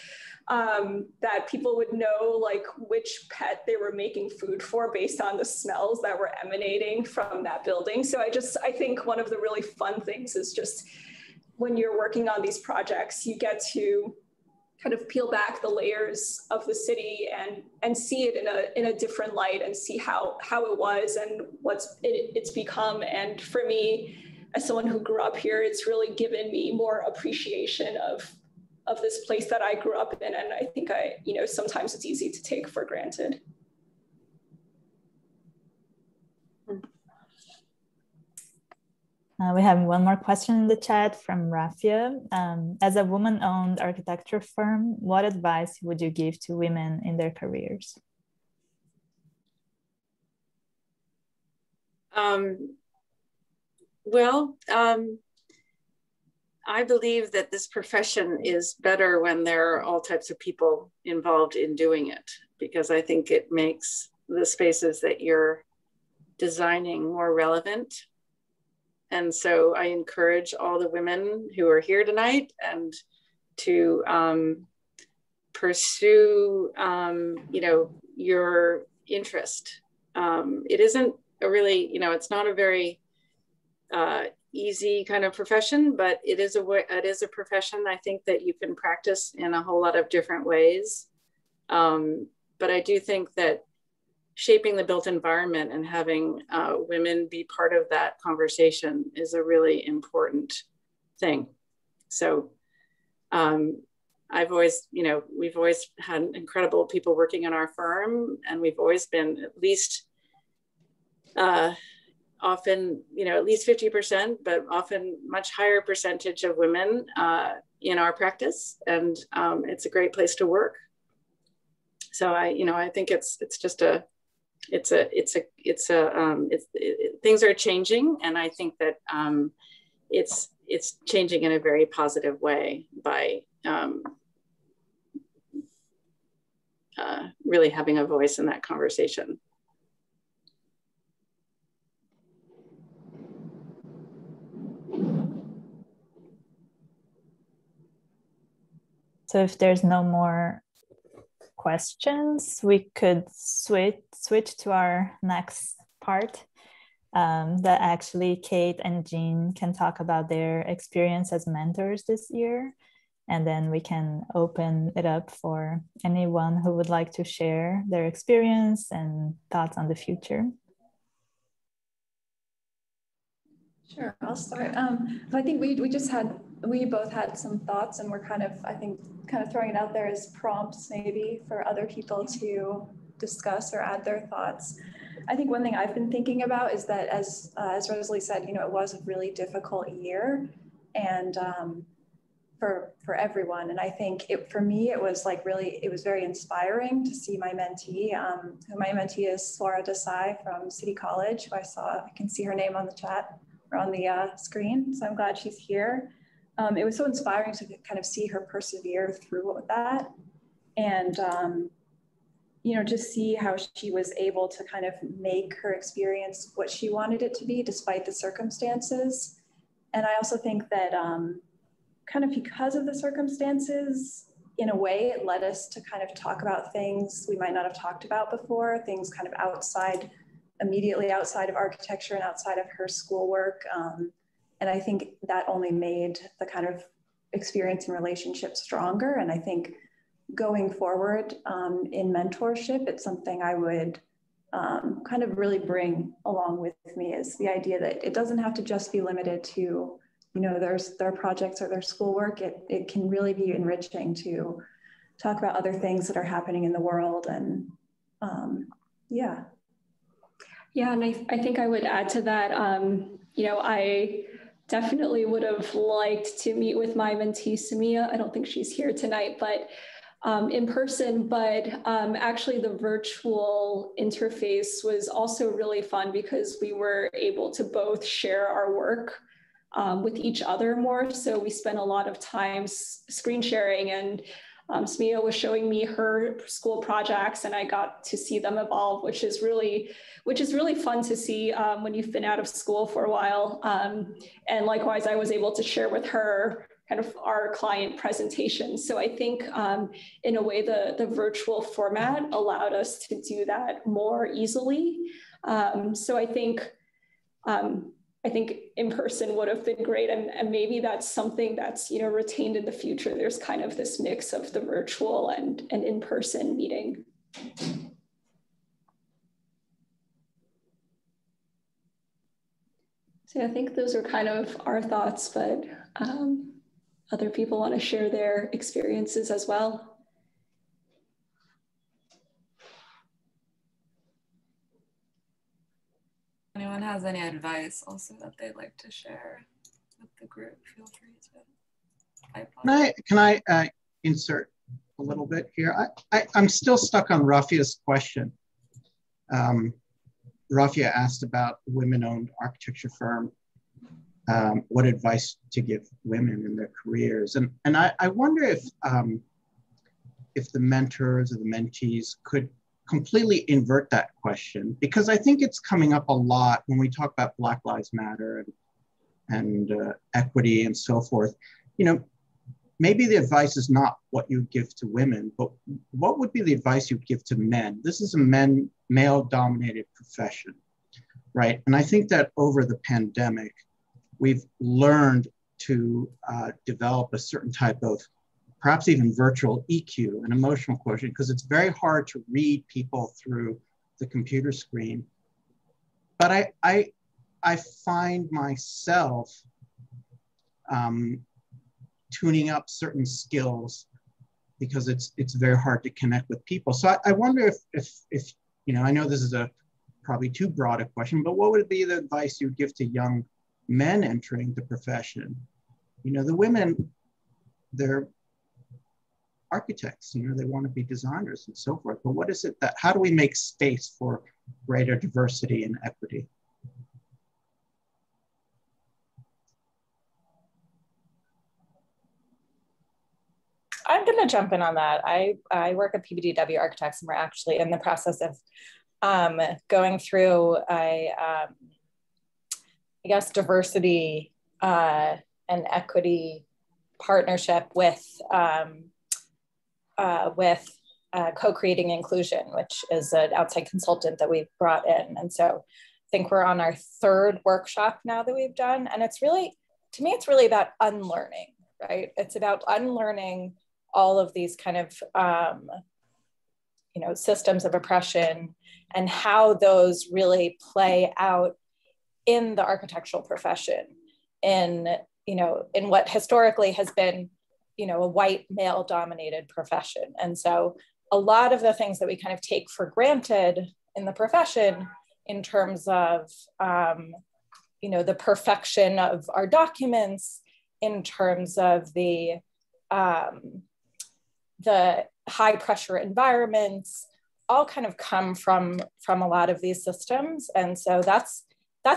that people would know like which pet they were making food for based on the smells that were emanating from that building. So I think one of the really fun things is just when you're working on these projects, you get to kind of peel back the layers of the city and see it in a different light, and see how it was and it's become. And for me, as someone who grew up here, it's really given me more appreciation of this place that I grew up in. And I think sometimes it's easy to take for granted. We have one more question in the chat from Rafia. As a woman-owned architecture firm, what advice would you give to women in their careers? I believe that this profession is better when there are all types of people involved in doing it, because I think it makes the spaces that you're designing more relevant. And so I encourage all the women who are here tonight and to pursue, your interest. It isn't a really, it's not a very easy kind of profession, but it is a profession I think that you can practice in a whole lot of different ways. But I do think that shaping the built environment and having women be part of that conversation is a really important thing. So we've always had incredible people working in our firm, and we've always been at least often, at least 50%, but often much higher percentage of women in our practice. And it's a great place to work. So I think things are changing, and I think that it's changing in a very positive way by really having a voice in that conversation. So if there's no more questions, we could switch to our next part, that actually Kate and Jean can talk about their experience as mentors this year. And then we can open it up for anyone who would like to share their experience and thoughts on the future. Sure, I'll start. I think we both had some thoughts, and we're kind of throwing it out there as prompts maybe for other people to discuss or add their thoughts. I think one thing I've been thinking about is that as Rosalie said, it was a really difficult year, and for everyone. And I think for me, it was very inspiring to see my mentee. My mentee is Swara Desai from City College, who I can see her name on the chat or on the screen. So I'm glad she's here. It was so inspiring to kind of see her persevere through that, and just see how she was able to kind of make her experience what she wanted it to be despite the circumstances. And I also think that kind of because of the circumstances, in a way, it led us to kind of talk about things we might not have talked about before, things kind of immediately outside of architecture and outside of her schoolwork. And I think that only made the kind of experience and relationship stronger. And I think going forward in mentorship, it's something I would kind of really bring along with me, is the idea that it doesn't have to just be limited to, their projects or their schoolwork. It can really be enriching to talk about other things that are happening in the world. And yeah. Yeah, and I think I would add to that, you know, I definitely would have liked to meet with my mentee, Samia. I don't think she's here tonight, but in person, but actually the virtual interface was also really fun because we were able to both share our work with each other more. So we spent a lot of time screen sharing, and Samia was showing me her school projects and I got to see them evolve, which is really fun to see when you've been out of school for a while. And likewise, I was able to share with her kind of our client presentation. So I think in a way, the virtual format allowed us to do that more easily. So I think in person would have been great, and maybe that's something that's, you know, retained in the future. There's kind of this mix of the virtual and in-person meeting. So I think those are kind of our thoughts, but other people want to share their experiences as well. Anyone has any advice also that they'd like to share with the group, feel free to type on. Can I insert a little bit here? I'm still stuck on Rafia's question. Rafia asked about a women-owned architecture firm, what advice to give women in their careers. And I wonder if the mentors or the mentees could completely invert that question, because I think it's coming up a lot when we talk about Black Lives Matter and equity and so forth. You know, maybe the advice is not what you give to women, but what would be the advice you'd give to men? This is a male-dominated profession, right? And I think that over the pandemic, we've learned to develop a certain type of, perhaps even virtual EQ, an emotional quotient, because it's very hard to read people through the computer screen. But I find myself tuning up certain skills because it's very hard to connect with people. So I wonder if you know, I know this is a probably too broad a question, but what would be the advice you'd give to young men entering the profession? You know, the women, they're architects, you know, they want to be designers and so forth, but what is it how do we make space for greater diversity and equity? I'm going to jump in on that. I work at PBDW Architects, and we're actually in the process of going through I guess diversity and equity partnership with Co-Creating Inclusion, which is an outside consultant that we've brought in. And so I think we're on our third workshop now that we've done. And it's really, to me, it's really about unlearning, right? It's about unlearning all of these kind of, you know, systems of oppression and how those really play out in the architectural profession, in, you know, in what historically has been, you know, a white male dominated profession. And so a lot of the things that we kind of take for granted in the profession in terms of, you know, the perfection of our documents, in terms of the high pressure environments, all kind of come from a lot of these systems. And so that's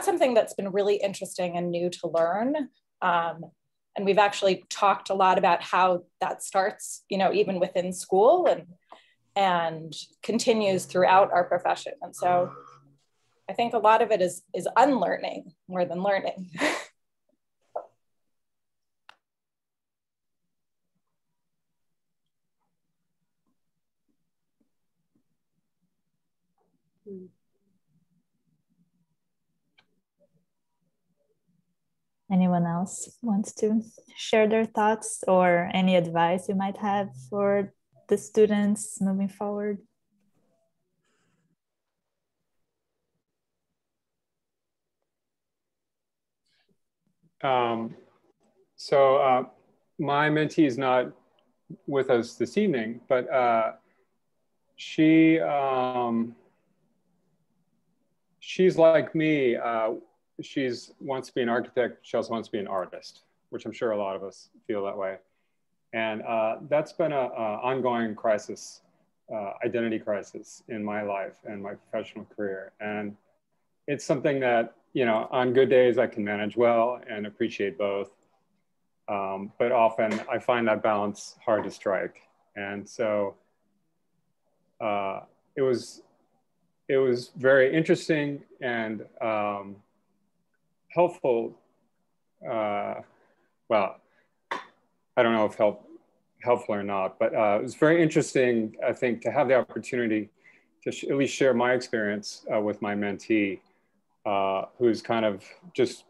something that's been really interesting and new to learn. And we've actually talked a lot about how that starts, you know, even within school and continues throughout our profession. And so I think a lot of it is unlearning more than learning. Anyone else wants to share their thoughts or any advice you might have for the students moving forward? My mentee is not with us this evening, she she's like me. She's wants to be an architect. She also wants to be an artist, which I'm sure a lot of us feel that way. And that's been an ongoing crisis, identity crisis in my life and my professional career. And it's something that, you know, on good days I can manage well and appreciate both. But often I find that balance hard to strike. And so it was very interesting and helpful. Well, I don't know if helpful or not, but it was very interesting, I think, to have the opportunity to at least share my experience with my mentee, who's kind of just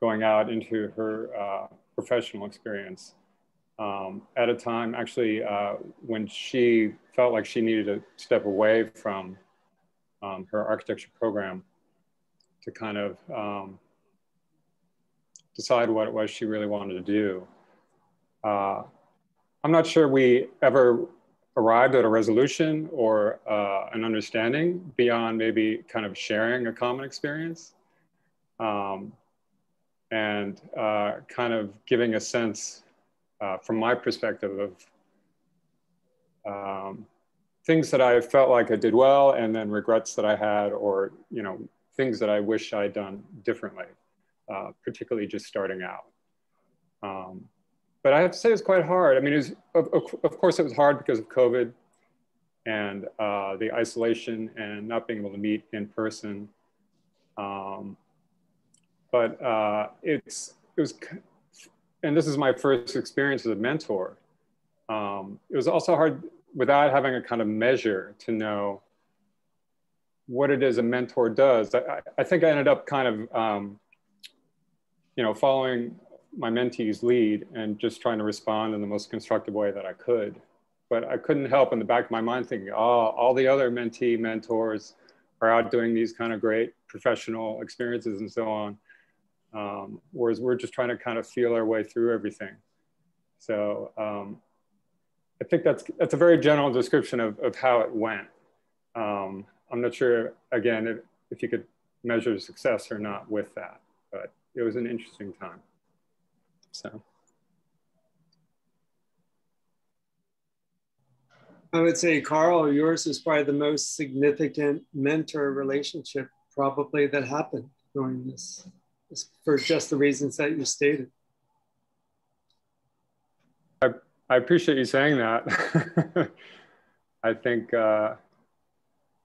going out into her professional experience at a time, actually, when she felt like she needed to step away from her architecture program to kind of decide what it was she really wanted to do. I'm not sure we ever arrived at a resolution or an understanding beyond maybe kind of sharing a common experience and kind of giving a sense from my perspective of things that I felt like I did well and then regrets that I had, or, you know, things that I wish I'd done differently, particularly just starting out. But I have to say it's quite hard. I mean, of course it was hard because of COVID and the isolation and not being able to meet in person. But it was, and this is my first experience as a mentor. It was also hard without having a kind of measure to know what it is a mentor does. I think I ended up kind of, you know, following my mentee's lead and just trying to respond in the most constructive way that I could. But I couldn't help in the back of my mind thinking, oh, all the other mentee mentors are out doing these kind of great professional experiences and so on. Whereas we're just trying to kind of feel our way through everything. So I think that's a very general description of how it went. I'm not sure, again, if you could measure success or not with that, but it was an interesting time. So. I would say, Carl, yours is probably the most significant mentor relationship probably that happened during this for just the reasons that you stated. I appreciate you saying that. I think,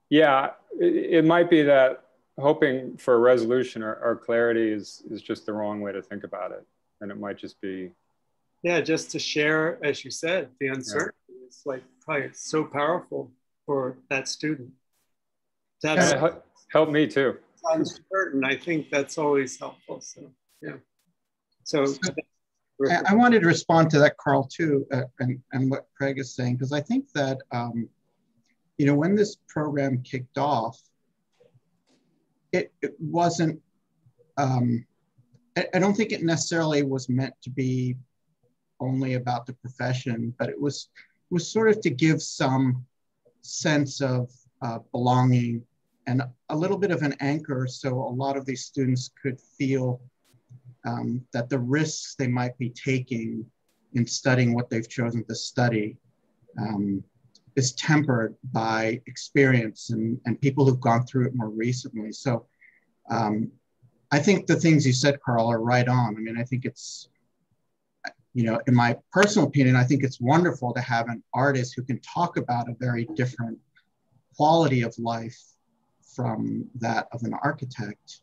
yeah, it might be that hoping for a resolution or clarity is just the wrong way to think about it. And it might just be. Yeah, just to share, as you said, the uncertainty. Yeah. It's like, probably it's so powerful for that student. That's helped me too. Uncertain, I think that's always helpful. So, yeah. So I wanted to respond to that, Carl, too, and what Craig is saying, because I think that, you know, when this program kicked off, it wasn't, I don't think it necessarily was meant to be only about the profession, but it was sort of to give some sense of belonging and a little bit of an anchor, so a lot of these students could feel that the risks they might be taking in studying what they've chosen to study is tempered by experience and people who've gone through it more recently. So I think the things you said, Carl, are right on. I mean, I think it's, you know, in my personal opinion, I think it's wonderful to have an artist who can talk about a very different quality of life from that of an architect,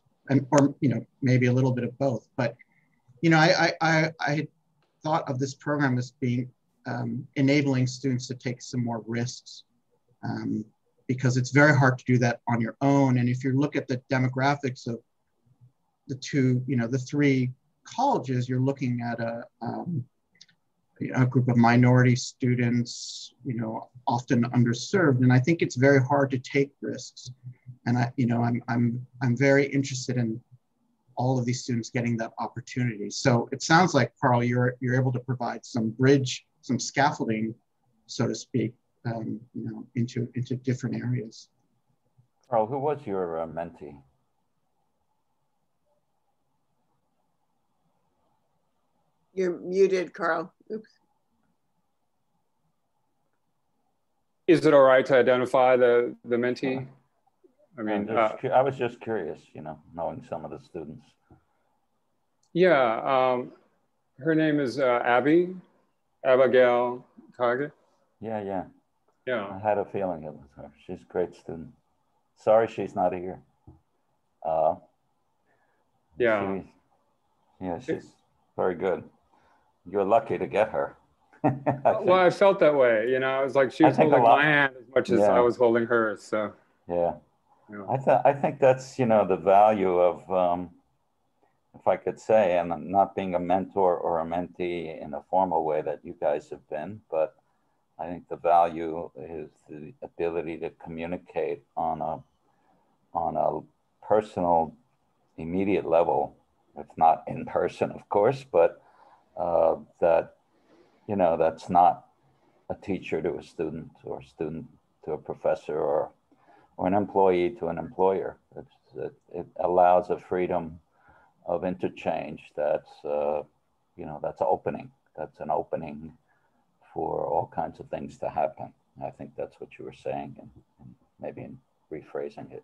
or, you know, maybe a little bit of both. But, you know, I thought of this program as being enabling students to take some more risks because it's very hard to do that on your own. And if you look at the demographics of the two, you know, the three colleges, you're looking at a group of minority students, you know, often underserved. And I think it's very hard to take risks. And I'm very interested in all of these students getting that opportunity. So it sounds like, Carl, you're able to provide some bridge, some scaffolding, so to speak, you know, into different areas. Carl, who was your mentee? You're muted, Carl. Oops. Is it all right to identify the mentee? I mean, I was just curious, you know, knowing some of the students. Yeah, her name is Abigail Kage. Yeah. Yeah. I had a feeling it was her. She's a great student. Sorry she's not here. Yeah. She's very good. You're lucky to get her. Well, I felt that way, you know. It was like she was holding my hand as much as I was holding hers. So yeah. I think that's, you know, the value of, if I could say, and not being a mentor or a mentee in a formal way that you guys have been, but I think the value is the ability to communicate on a personal, immediate level. It's not in person, of course, but that, you know, that's not a teacher to a student or a student to a professor or an employee to an employer. It allows a freedom of interchange that's, you know, that's opening. That's an opening for all kinds of things to happen. And I think that's what you were saying, and maybe in rephrasing it.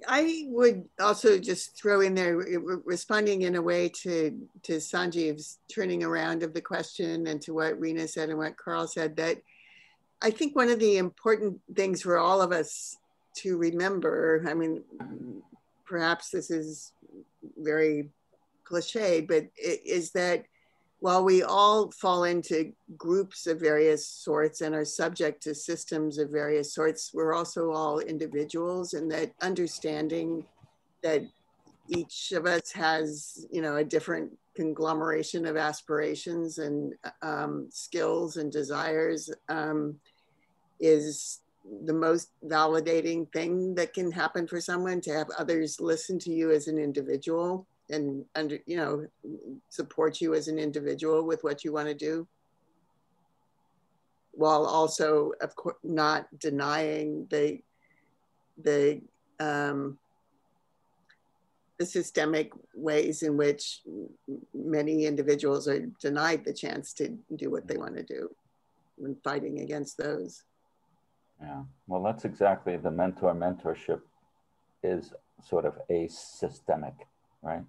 I would also just throw in there, responding in a way to Sanjeev's turning around of the question and to what Rena said and what Carl said, that I think one of the important things for all of us to remember, I mean, perhaps this is very cliche, but it is that while we all fall into groups of various sorts and are subject to systems of various sorts, we're also all individuals, and that understanding that each of us has, you know, a different conglomeration of aspirations and skills and desires is the most validating thing that can happen for someone, to have others listen to you as an individual and you know, support you as an individual with what you want to do, while also, of course, not denying the systemic ways in which many individuals are denied the chance to do what they want to do, and fighting against those. Yeah, well, that's exactly the mentorship is sort of asystemic, right?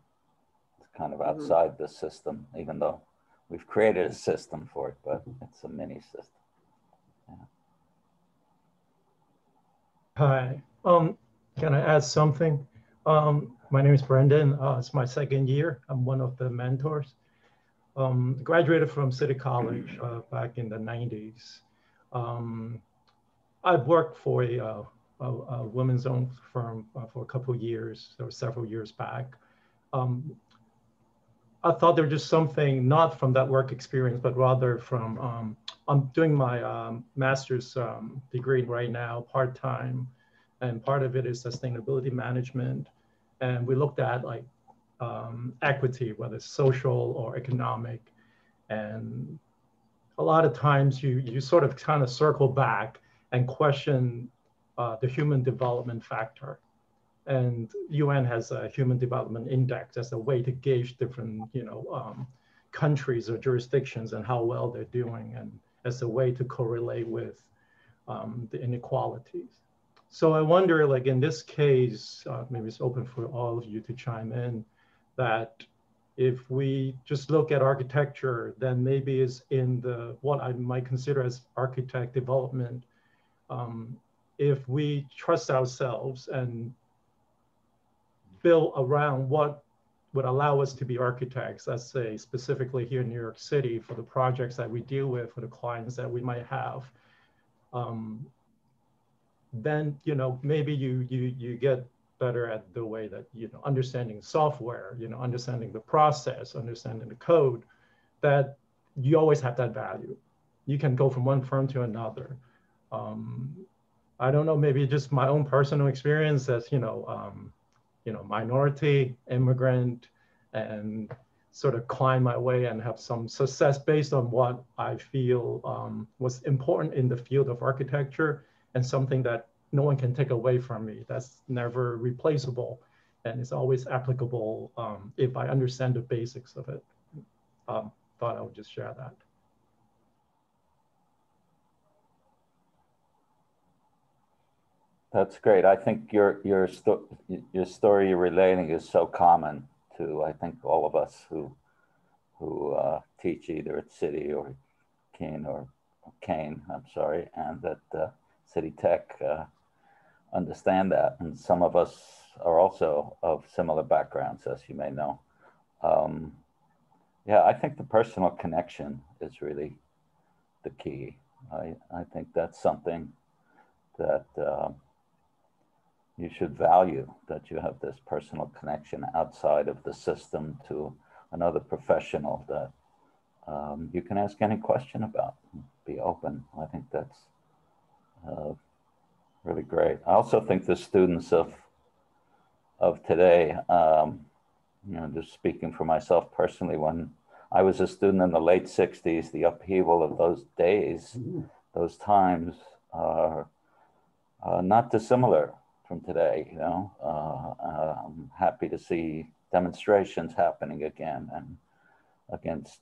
It's kind of outside the system, even though we've created a system for it, but it's a mini system. Yeah. Hi, can I add something? My name is Brendan. It's my second year. I'm one of the mentors. Graduated from City College back in the 90s. I've worked for a women's owned firm for a couple of years, or several years back. I thought there was just something, not from that work experience, but rather from, I'm doing my master's degree right now, part-time, and part of it is sustainability management. And we looked at like equity, whether it's social or economic. And a lot of times you sort of kind of circle back and question the human development factor. And UN has a human development index as a way to gauge different, you know, countries or jurisdictions and how well they're doing, and as a way to correlate with the inequalities. So I wonder, like in this case, maybe it's open for all of you to chime in, that if we just look at architecture, then maybe it's in the, what I might consider as architect development. If we trust ourselves and build around what would allow us to be architects, let's say specifically here in New York City for the projects that we deal with, for the clients that we might have, then, you know, maybe you get better at the way that, you know, understanding software, you know, understanding the process, understanding the code, that you always have that value. You can go from one firm to another. I don't know, maybe just my own personal experience as, you know, minority, immigrant, and sort of climb my way and have some success based on what I feel was important in the field of architecture, and something that no one can take away from me. That's never replaceable, and it's always applicable if I understand the basics of it. Thought I would just share that. That's great. I think your story you're relating is so common to, I think, all of us who teach either at City or Kane I'm sorry, and at City Tech understand that. And some of us are also of similar backgrounds, as you may know. Yeah, I think the personal connection is really the key. I think that's something that you should value, that you have this personal connection outside of the system to another professional that you can ask any question about, be open. I think that's really great. I also think the students of today, you know, just speaking for myself personally, when I was a student in the late 60s, the upheaval of those days, those times are not dissimilar from today, you know. I'm happy to see demonstrations happening again and against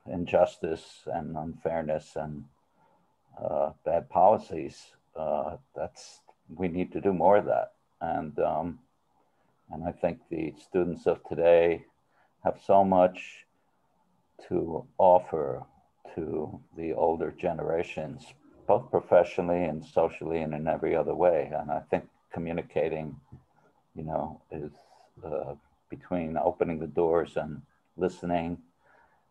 injustice and unfairness and bad policies. We need to do more of that. And I think the students of today have so much to offer to the older generations, both professionally and socially and in every other way. And I think communicating, you know, is between opening the doors and listening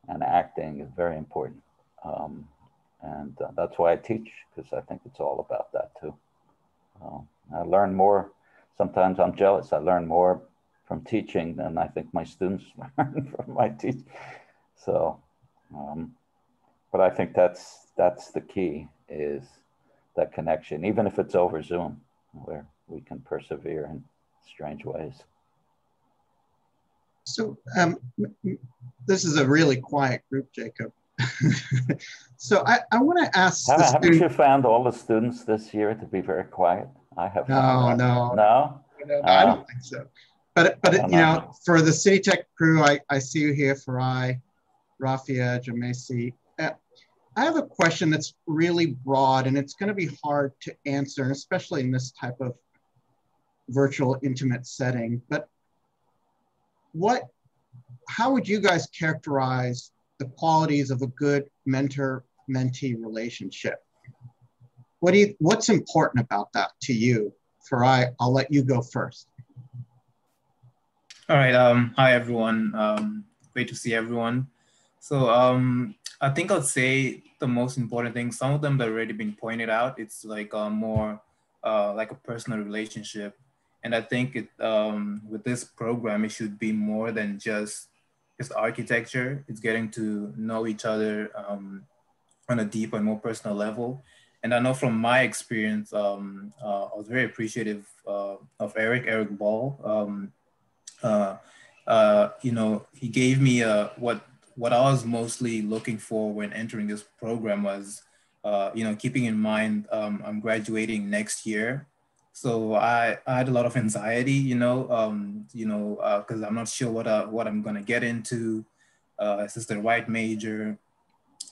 and acting is very important. And that's why I teach, because I think it's all about that too. I learn more. Sometimes I'm jealous. I learn more from teaching than I think my students learn from my teaching. So, but I think that's the key, is that connection, even if it's over Zoom, where we can persevere in strange ways. So this is a really quiet group, Jacob. So I want to ask. Haven't you found all the students this year to be very quiet? I have. No. No? I don't think so. But you know, for the City Tech crew, I see you here, Farai, Rafia, Jamesi. I have a question that's really broad, and it's going to be hard to answer, especially in this type of virtual intimate setting. But how would you guys characterize the qualities of a good mentor-mentee relationship? What's important about that to you? Farai, I'll let you go first. All right. Hi, everyone. Great to see everyone. So I think I'd say the most important thing, some of them that have already been pointed out, it's like more like a personal relationship. And I think with this program, it should be more than just architecture. It's getting to know each other on a deeper and more personal level. And I know from my experience, I was very appreciative of Eric Ball. You know, he gave me what I was mostly looking for when entering this program was, you know, keeping in mind I'm graduating next year. So I had a lot of anxiety, you know, because I'm not sure what I'm gonna get into. Is this the right major?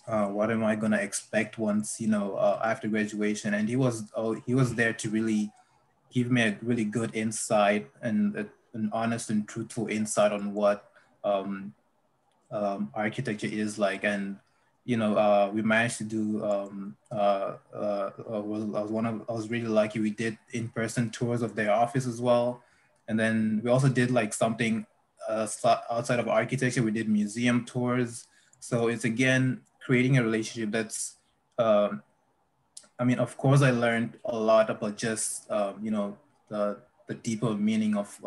What am I gonna expect once, you know, after graduation? And he was there to really give me a really good insight and an honest and truthful insight on what architecture is like. And you know, we managed to do. I was really lucky. We did in-person tours of their office as well, and then we also did like something outside of architecture. We did museum tours. So it's again creating a relationship that's. I mean, of course, I learned a lot about just you know, the deeper meaning of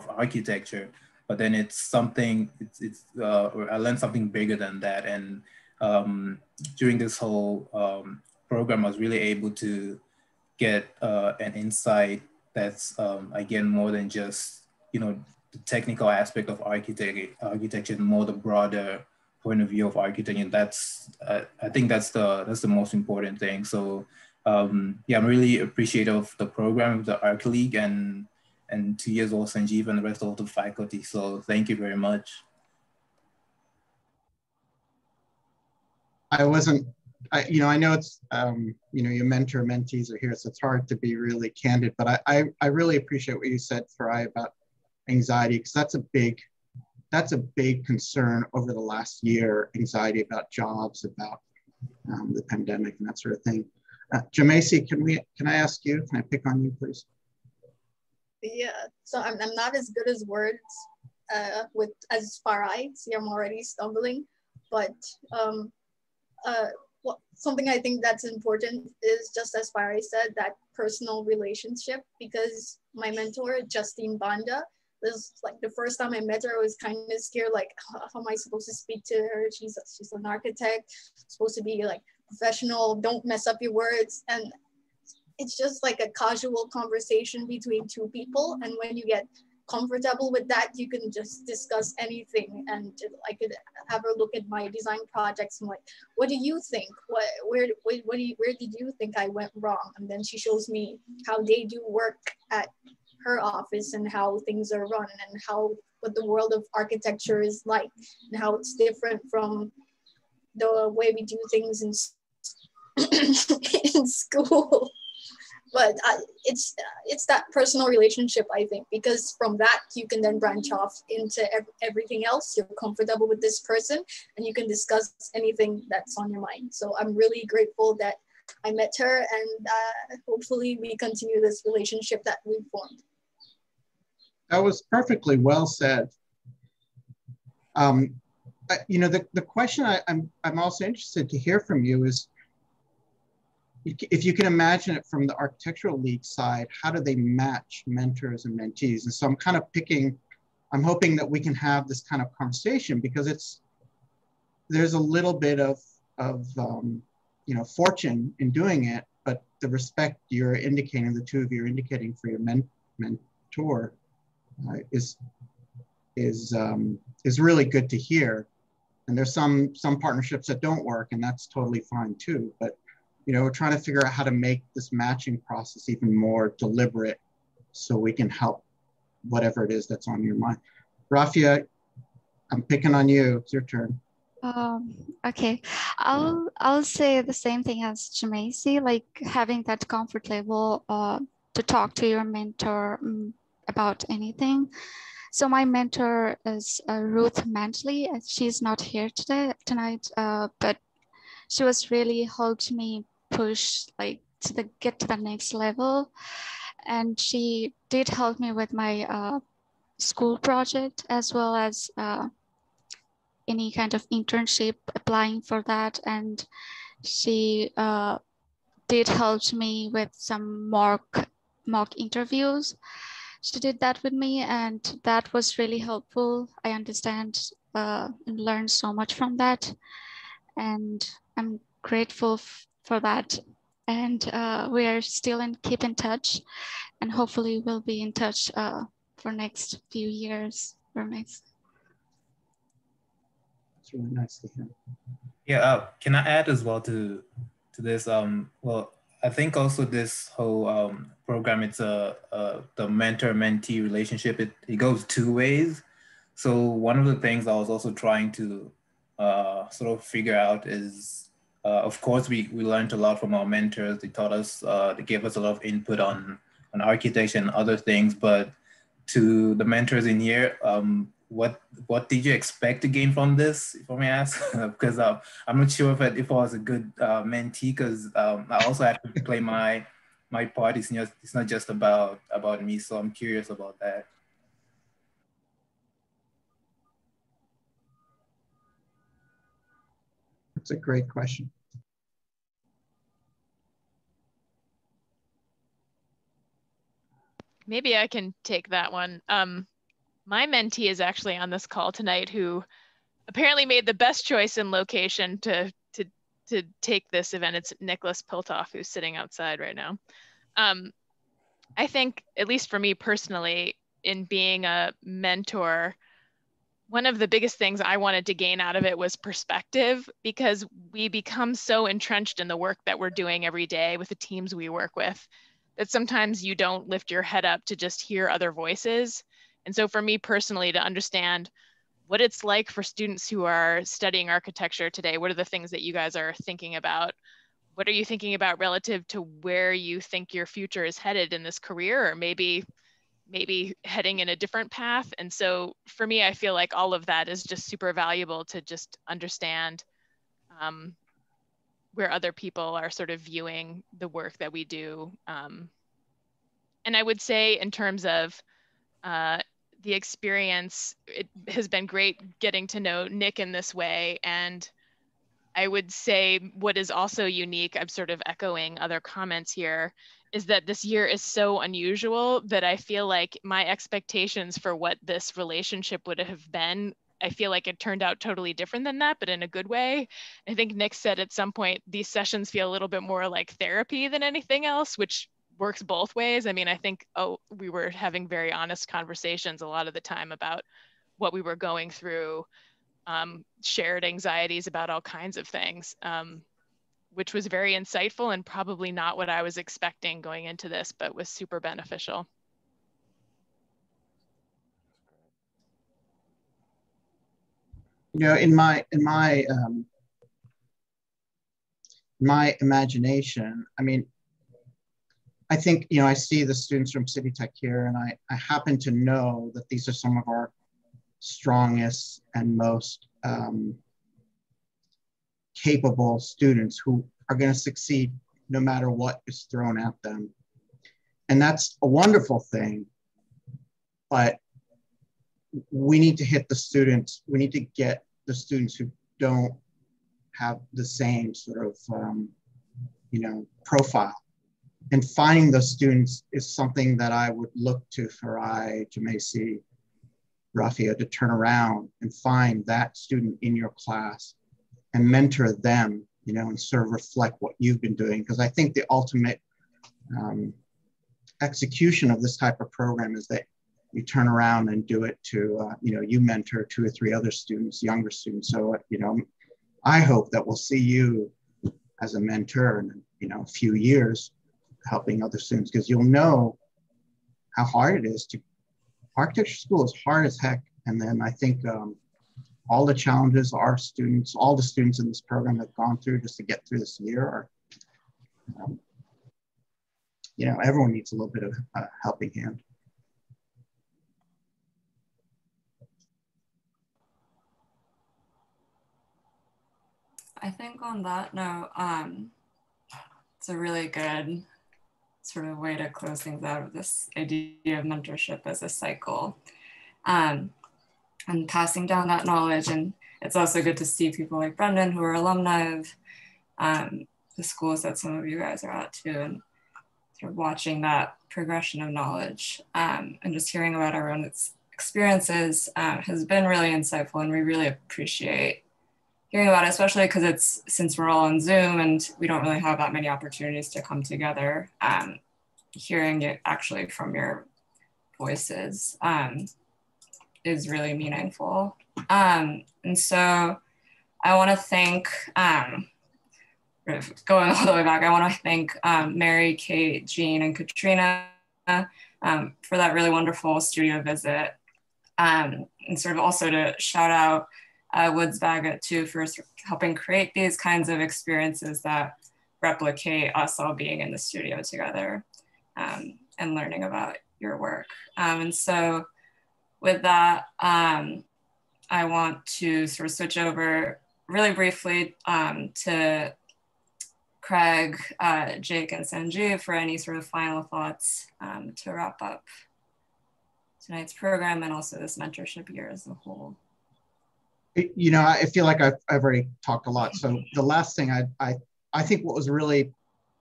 architecture. But then it's something, I learned something bigger than that. And during this whole program, I was really able to get an insight that's, again, more than just, you know, technical aspect of architecture and more the broader point of view of architecture. And that's, I think that's the most important thing. So yeah, I'm really appreciative of the program of the Arch League and to you as well, Sanjeev, and the rest of the faculty. So thank you very much. I know it's, your mentees are here, so it's hard to be really candid, but I really appreciate what you said, Farai, about anxiety, because that's a big concern over the last year, anxiety about jobs, about the pandemic and that sort of thing. Jamesi, can I ask you, can I pick on you, please? Yeah, so I'm not as good as words as Farai, see I'm already stumbling, but something I think that's important is, just as Farai said, that personal relationship, because my mentor, Justine Banda, this like the first time I met her, I was kind of scared, like, how am I supposed to speak to her? She's an architect, supposed to be like professional, don't mess up your words. And it's just like a casual conversation between two people. And when you get comfortable with that, you can just discuss anything. And I could have her look at my design projects and like, what do you think? Where did you think I went wrong? And then she shows me how they do work at her office and how things are run and what the world of architecture is like and how it's different from the way we do things in school. But it's that personal relationship, I think, because from that, you can then branch off into everything else. You're comfortable with this person and you can discuss anything that's on your mind. So I'm really grateful that I met her, and hopefully we continue this relationship that we've formed. That was perfectly well said. The question I'm also interested to hear from you is, if you can imagine it from the Architectural League side, how do they match mentors and mentees? And so I'm hoping that we can have this kind of conversation, because there's a little bit of fortune in doing it, but the respect you're indicating, the two of you are indicating for your mentor is really good to hear. And there's some partnerships that don't work, and that's totally fine too. But we're trying to figure out how to make this matching process even more deliberate so we can help whatever it is that's on your mind. Rafia, I'm picking on you. It's your turn. Okay, I'll say the same thing as Jamesi, like having that comfort level to talk to your mentor about anything. So my mentor is Ruth Mantley. She's not here tonight, but she was really helped me push get to the next level. And she did help me with my school project, as well as any kind of internship, applying for that. And she did help me with some mock interviews. She did that with me, and that was really helpful. I understand and learned so much from that. And I'm grateful for that. And we are still keep in touch, and hopefully we'll be in touch for next few years or next. It's really nice to hear. Yeah, can I add as well to this? Well, I think also this whole program, it's the mentor-mentee relationship. It goes two ways. So one of the things I was also trying to sort of figure out is, of course, we learned a lot from our mentors. They taught us, they gave us a lot of input on architecture and other things. But to the mentors in here, what did you expect to gain from this, if I may ask? Because I'm not sure if I was a good mentee, because I also had to play my part. It's not just about me, so I'm curious about that. That's a great question. Maybe I can take that one. My mentee is actually on this call tonight, who apparently made the best choice in location to take this event. It's Nicholas Piltoff, who's sitting outside right now. I think, at least for me personally, in being a mentor, one of the biggest things I wanted to gain out of it was perspective, because we become so entrenched in the work that we're doing every day with the teams we work with that sometimes you don't lift your head up to just hear other voices. And so for me personally, to understand what it's like for students who are studying architecture today, what are the things that you guys are thinking about? What are you thinking about relative to where you think your future is headed in this career, or maybe heading in a different path? And so for me, I feel like all of that is just super valuable to just understand where other people are sort of viewing the work that we do. And I would say in terms of the experience, it has been great getting to know Nick in this way. And I would say what is also unique, I'm sort of echoing other comments here, is that this year is so unusual that I feel like my expectations for what this relationship would have been, I feel like it turned out totally different than that, but in a good way. I think Nick said at some point, these sessions feel a little bit more like therapy than anything else, which works both ways. I mean, I think, we were having very honest conversations a lot of the time about what we were going through, shared anxieties about all kinds of things, which was very insightful and probably not what I was expecting going into this, but was super beneficial. You know, in my imagination, I mean, I think, you know, I see the students from City Tech here, and I happen to know that these are some of our strongest and most capable students who are going to succeed no matter what is thrown at them. And that's a wonderful thing, but we need to hit the students. We need to get the students who don't have the same sort of, you know, profile. And finding those students is something that I would look to Farai, Jamesi, Rafia, to turn around and find that student in your class and mentor them, you know, and sort of reflect what you've been doing. Because I think the ultimate execution of this type of program is that you turn around and do it to, you know, you mentor 2 or 3 other students, younger students. So, you know, I hope that we'll see you as a mentor in, you know, a few years helping other students, because you'll know how hard it is to, architecture school is hard as heck. And then I think all the challenges our students, all the students in this program have gone through just to get through this year are, you know, everyone needs a little bit of a helping hand. I think on that note, it's a really good sort of way to close things out of this idea of mentorship as a cycle, and passing down that knowledge. And it's also good to see people like Brendan, who are alumni of the schools that some of you guys are at too, and sort of watching that progression of knowledge, and just hearing about our own experiences has been really insightful, and we really appreciate hearing about it, especially because it's, since we're all on Zoom and we don't really have that many opportunities to come together, hearing it actually from your voices is really meaningful. And so I want to thank, going all the way back, I want to thank Mary, Kate, Jean, and Katrina for that really wonderful studio visit. And sort of also to shout out Woods Bagot too for helping create these kinds of experiences that replicate us all being in the studio together and learning about your work. And so with that, I want to sort of switch over really briefly to Craig, Jake, and Sanjeev for any sort of final thoughts to wrap up tonight's program and also this mentorship year as a whole. You know, I feel like I've already talked a lot. So the last thing I think what was really,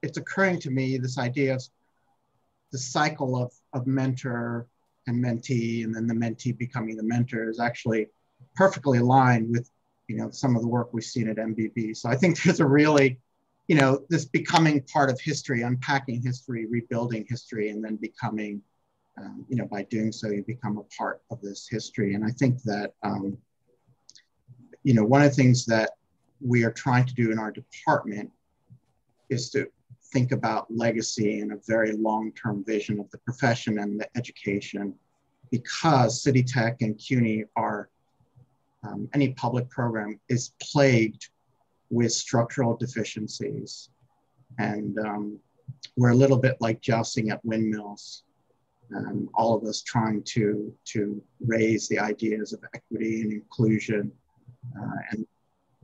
it's occurring to me, this idea of the cycle of mentor and mentee, and then the mentee becoming the mentor, is actually perfectly aligned with, you know, some of the work we've seen at MBB. So I think there's a really, you know, this becoming part of history, unpacking history, rebuilding history, and then becoming you know, by doing so, you become a part of this history. And I think that, you know, one of the things that we are trying to do in our department is to think about legacy and a very long-term vision of the profession and the education, because City Tech and CUNY are, any public program is plagued with structural deficiencies. And we're a little bit like jousting at windmills. All of us trying to raise the ideas of equity and inclusion. And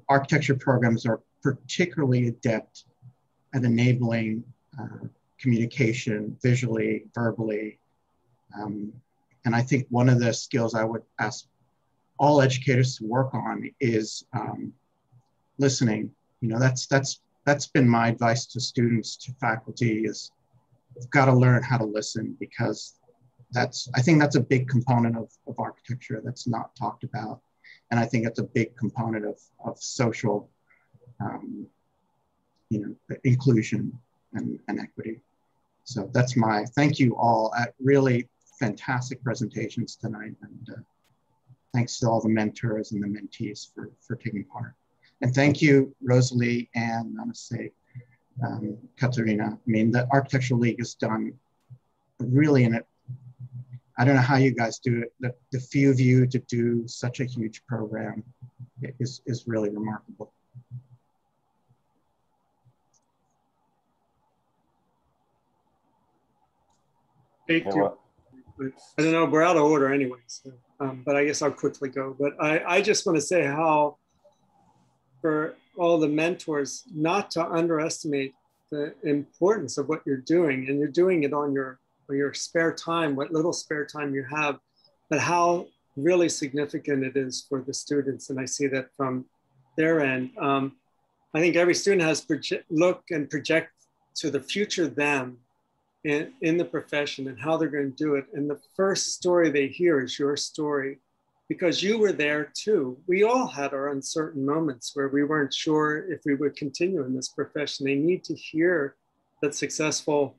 architecture programs are particularly adept at enabling communication visually, verbally. And I think one of the skills I would ask all educators to work on is listening. You know, that's been my advice to students, to faculty, is you've got to learn how to listen, because I think that's a big component of architecture that's not talked about. And I think it's a big component of social, you know, inclusion and equity. So that's thank you all. Really fantastic presentations tonight. And thanks to all the mentors and the mentees for taking part. And thank you, Rosalie, and I'm gonna say, Katerina. I mean, the Architectural League has done really I don't know how you guys do it. The few of you to do such a huge program is really remarkable. Thank you. I don't know, we're out of order anyway, so, but I guess I'll quickly go. But I just want to say how, for all the mentors, not to underestimate the importance of what you're doing, and you're doing it on your spare time, what little spare time you have, but how really significant it is for the students. And I see that from their end. I think every student has look and project to the future them in the profession and how they're going to do it. And the first story they hear is your story, because you were there too. We all had our uncertain moments where we weren't sure if we would continue in this profession. They need to hear that successful,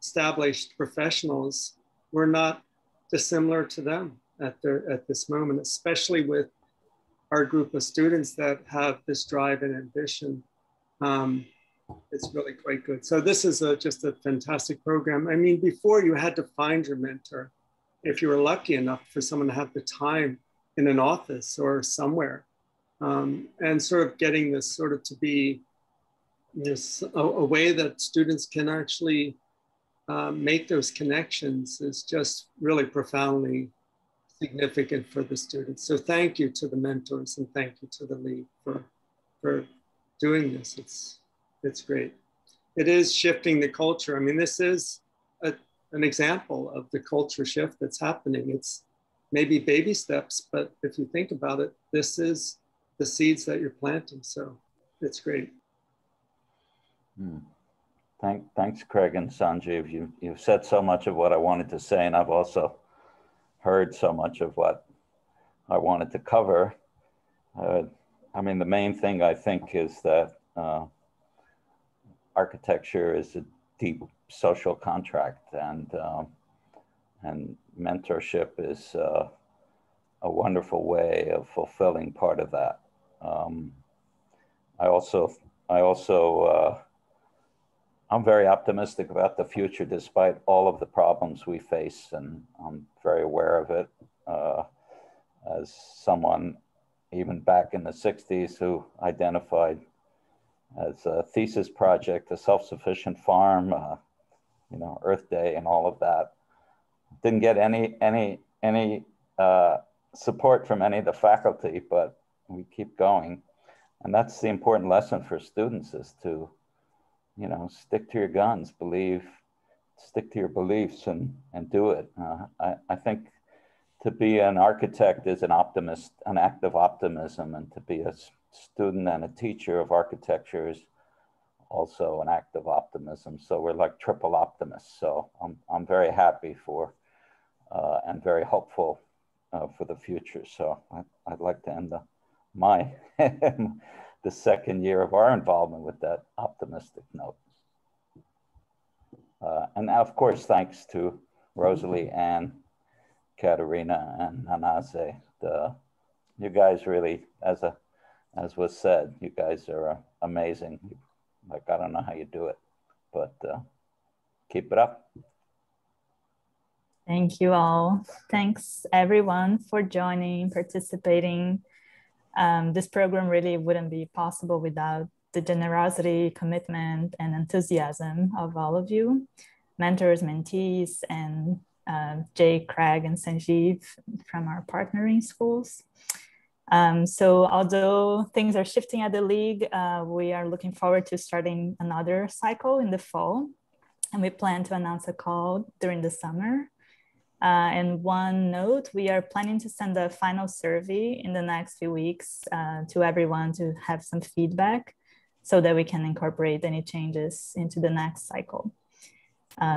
established professionals were not dissimilar to them at this moment, especially with our group of students that have this drive and ambition. It's really quite good. So this is just a fantastic program. I mean, before you had to find your mentor, if you were lucky enough for someone to have the time in an office or somewhere, and sort of getting this sort of to be this a way that students can actually make those connections is just really profoundly significant for the students. So thank you to the mentors, and thank you to the league for doing this. It's great. It is shifting the culture. I mean, this is an example of the culture shift that's happening. It's maybe baby steps, but if you think about it, this is the seeds that you're planting. So it's great. Thanks, Craig and Sanjeev. You've said so much of what I wanted to say, and I've also heard so much of what I wanted to cover. I mean, the main thing I think is that architecture is a deep social contract, and mentorship is a wonderful way of fulfilling part of that. I'm very optimistic about the future, despite all of the problems we face, and I'm very aware of it. As someone even back in the 60s who identified as a thesis project, a self-sufficient farm, you know, Earth Day and all of that. Didn't get any support from any of the faculty, but we keep going. And that's the important lesson for students, is to, you know, stick to your guns, stick to your beliefs and do it. I think to be an architect is an act of optimism, and to be a student and a teacher of architecture is also an act of optimism. So we're like triple optimists. So I'm very happy for and very hopeful for the future. So I'd like to end the second year of our involvement with that optimistic note. And of course, thanks to Rosalie, Ann, Katerina, and Hanase. You guys really, as was said, you guys are amazing. Like, I don't know how you do it, but keep it up. Thank you all. Thanks everyone for joining, participating. This program really wouldn't be possible without the generosity, commitment, and enthusiasm of all of you, mentors, mentees, and Jay, Craig, and Sanjeev from our partnering schools. So although things are shifting at the League, we are looking forward to starting another cycle in the fall, and we plan to announce a call during the summer. And one note, we are planning to send a final survey in the next few weeks to everyone to have some feedback so that we can incorporate any changes into the next cycle.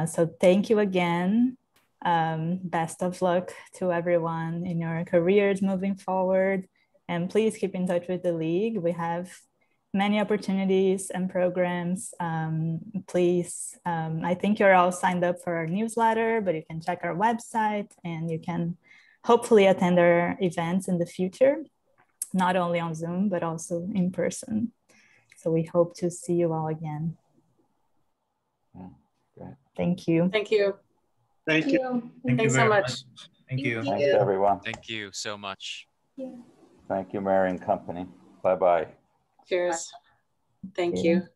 So thank you again. Best of luck to everyone in your careers moving forward. And please keep in touch with the League. We have many opportunities and programs. Please, I think you're all signed up for our newsletter, but you can check our website and you can hopefully attend our events in the future, not only on Zoom, but also in person. So we hope to see you all again. Thank you. Thank you. Thank you. Thanks so much. Thank you. Thanks, everyone. Thank you so much. Thank you, Mary and company. Bye-bye. Cheers. Thank you.